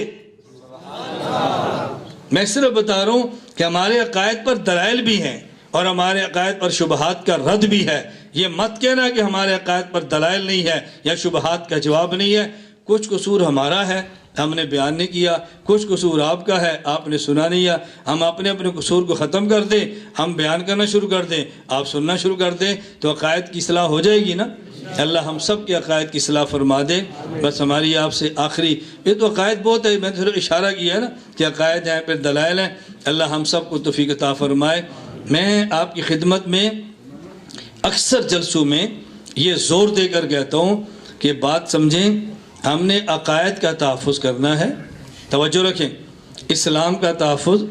Speaker 2: میں صرف بتا رہا ہوں کہ ہمارے عقائد پر دلائل بھی ہیں اور ہمارے عقائد پر شبہات کا رد بھی ہے. یہ مت کہنا کہ ہمارے عقائد پر دلائل نہیں ہے یا شبہات کا جواب نہیں ہے. کچھ قصور ہمارا ہے، ہم نے بیان نہیں کیا. کچھ قصور آپ کا ہے، آپ نے سنا نہیں ہے. ہم اپنے اپنے قصور کو ختم کر دیں، ہم بیان کرنا شروع کر دیں، آپ سننا شروع کر دیں تو عقائد کی اصلاح ہو جائے گی نا. اللہ ہم سب کے عقائد کی اصلاح فرما دے. بس ہماری آپ سے آخری، یہ تو عقائد بہت ہے، میں نے صرف اشارہ کیا ہے نا کہ عقائد ہیں پھر دلائل ہیں. اللہ ہم سب کو توفیق عطا فرمائے. میں آپ کی خدمت میں اکثر جلسوں میں یہ زور دے کر کہتا ہوں کہ بات سمجھیں. ہم نے عقائد کا تحفظ کرنا ہے. توجہ رکھیں. اسلام کا تحفظ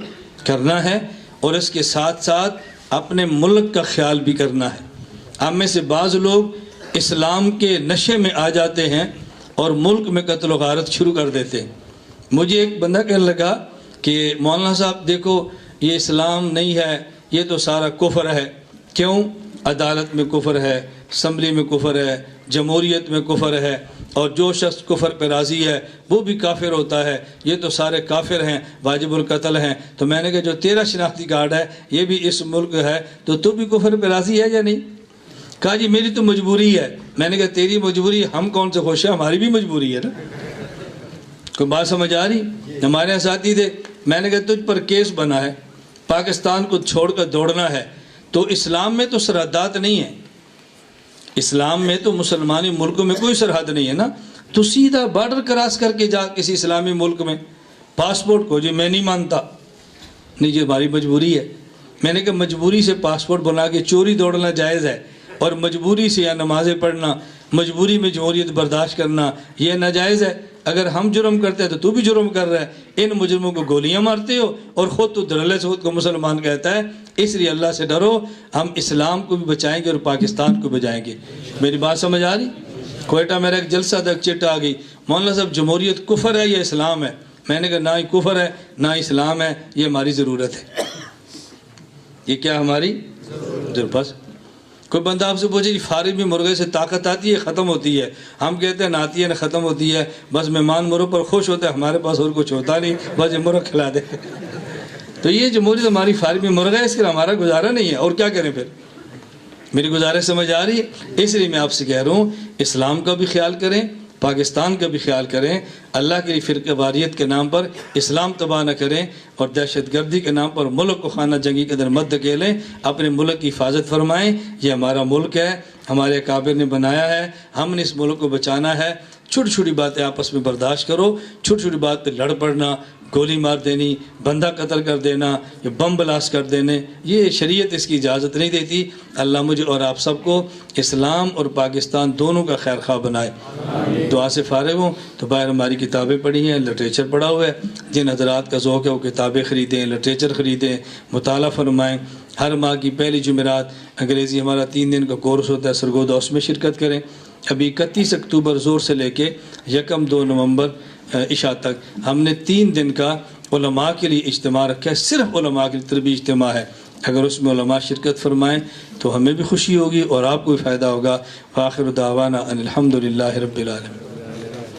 Speaker 2: کرنا ہے اور اس کے ساتھ ساتھ اپنے ملک کا خیال بھی کرنا ہے. ہم میں سے بعض لوگ اسلام کے نشے میں آ جاتے ہیں اور ملک میں قتل و غارت شروع کر دیتے ہیں. مجھے ایک بندہ کہنے لگا کہ مولانا صاحب دیکھو یہ اسلام نہیں ہے، یہ تو سارا کفر ہے. کیوں؟ عدالت میں کفر ہے، اسمبلی میں کفر ہے، جمہوریت میں کفر ہے، اور جو شخص کفر پہ راضی ہے وہ بھی کافر ہوتا ہے. یہ تو سارے کافر ہیں، واجب القتل ہیں. تو میں نے کہا جو تیرا شناختی کارڈ ہے یہ بھی اس ملک ہے تو بھی کفر پہ راضی ہے یا نہیں؟ کہا جی میری تو مجبوری ہے. میں نے کہا تیری مجبوری، ہم کون سے خوش ہیں، ہماری بھی مجبوری ہے نا. کوئی بات سمجھ آ رہی؟ ہمارے یہاں ساتھی تھے. میں نے کہا تجھ پر کیس بنا ہے، پاکستان کو چھوڑ کر دوڑنا ہے. تو اسلام میں تو سرحدات نہیں ہیں، اسلام میں تو مسلمانی ملکوں میں کوئی سرحد نہیں ہے نا. تو سیدھا بارڈر کراس کر کے جا کسی اسلامی ملک میں. پاسپورٹ کو جی میں نہیں مانتا. نہیں جی ہماری مجبوری ہے. میں نے کہا مجبوری سے پاسپورٹ بنا کے چوری دوڑنا جائز ہے، اور مجبوری سے یا نمازیں پڑھنا، مجبوری میں جمہوریت برداشت کرنا یہ ناجائز ہے. اگر ہم جرم کرتے ہیں تو بھی جرم کر رہا ہے. ان مجرموں کو گولیاں مارتے ہو اور خود تو دھڑلے سے خود کو مسلمان کہتا ہے. اس لیے اللہ سے ڈرو. ہم اسلام کو بھی بچائیں گے اور پاکستان کو بچائیں گے. میری بات سمجھ آ رہی؟ کوئٹہ میرا ایک جلسہ تھا، ایک چٹ آ گئی، مولانا صاحب جمہوریت کفر ہے یا اسلام ہے؟ میں نے کہا نہ ہی کفر ہے نہ اسلام ہے، یہ ہماری ضرورت ہے. یہ کیا ہماری ضرورت. بس کوئی بندہ آپ سے پوچھے جی فارغ بھی مرغے سے طاقت آتی ہے ختم ہوتی ہے؟ ہم کہتے ہیں نہ آتی ہے نہ ختم ہوتی ہے، بس مہمان مرغ پر خوش ہوتے ہیں، ہمارے پاس اور کچھ ہوتا نہیں، بس یہ مرغ کھلا دے. تو یہ جمہوریت ہماری فارغ بھی مرغ ہے، اس کے لیے ہمارا گزارا نہیں ہے، اور کیا کریں پھر؟ میری گزارش سمجھ آ رہی ہے؟ اس لیے میں آپ سے کہہ رہا ہوں اسلام کا بھی خیال کریں، پاکستان کا بھی خیال کریں، اللہ کے لیے فرقہ واریت کے نام پر اسلام تباہ نہ کریں، اور دہشت گردی کے نام پر ملک کو خانہ جنگی کے اندر مت دھکیلیں. اپنے ملک کی حفاظت فرمائیں. یہ ہمارا ملک ہے، ہمارے اکابر نے بنایا ہے، ہم نے اس ملک کو بچانا ہے. چھوٹی چھوٹی باتیں آپس میں برداشت کرو، چھوٹی چھوٹی بات پہ لڑ پڑنا، گولی مار دینی، بندہ قتل کر دینا یا بم بلاسٹ کر دینے، یہ شریعت اس کی اجازت نہیں دیتی. اللہ مجھے اور آپ سب کو اسلام اور پاکستان دونوں کا خیر خواہ بنائے. دعا سے فارغ ہوں تو باہر ہماری کتابیں پڑھی ہیں، لٹریچر پڑھا ہوا ہے. جن حضرات کا ذوق ہے وہ کتابیں خریدیں، لٹریچر خریدیں، مطالعہ فرمائیں. ہر ماہ کی پہلی جمعرات انگریزی ہمارا 3 دن کا کورس ہوتا ہے سرگودا، اس میں شرکت کریں. ابھی 31 اکتوبر زور سے لے کے 1-2 نومبر عشاء تک ہم نے 3 دن کا علماء کے لیے اجتماع رکھا ہے، صرف علماء کے لیے طلبی اجتماع ہے. اگر اس میں علماء شرکت فرمائیں تو ہمیں بھی خوشی ہوگی اور آپ کو بھی فائدہ ہوگا. وآخر دعوانا ان الحمد للہ رب العالمین.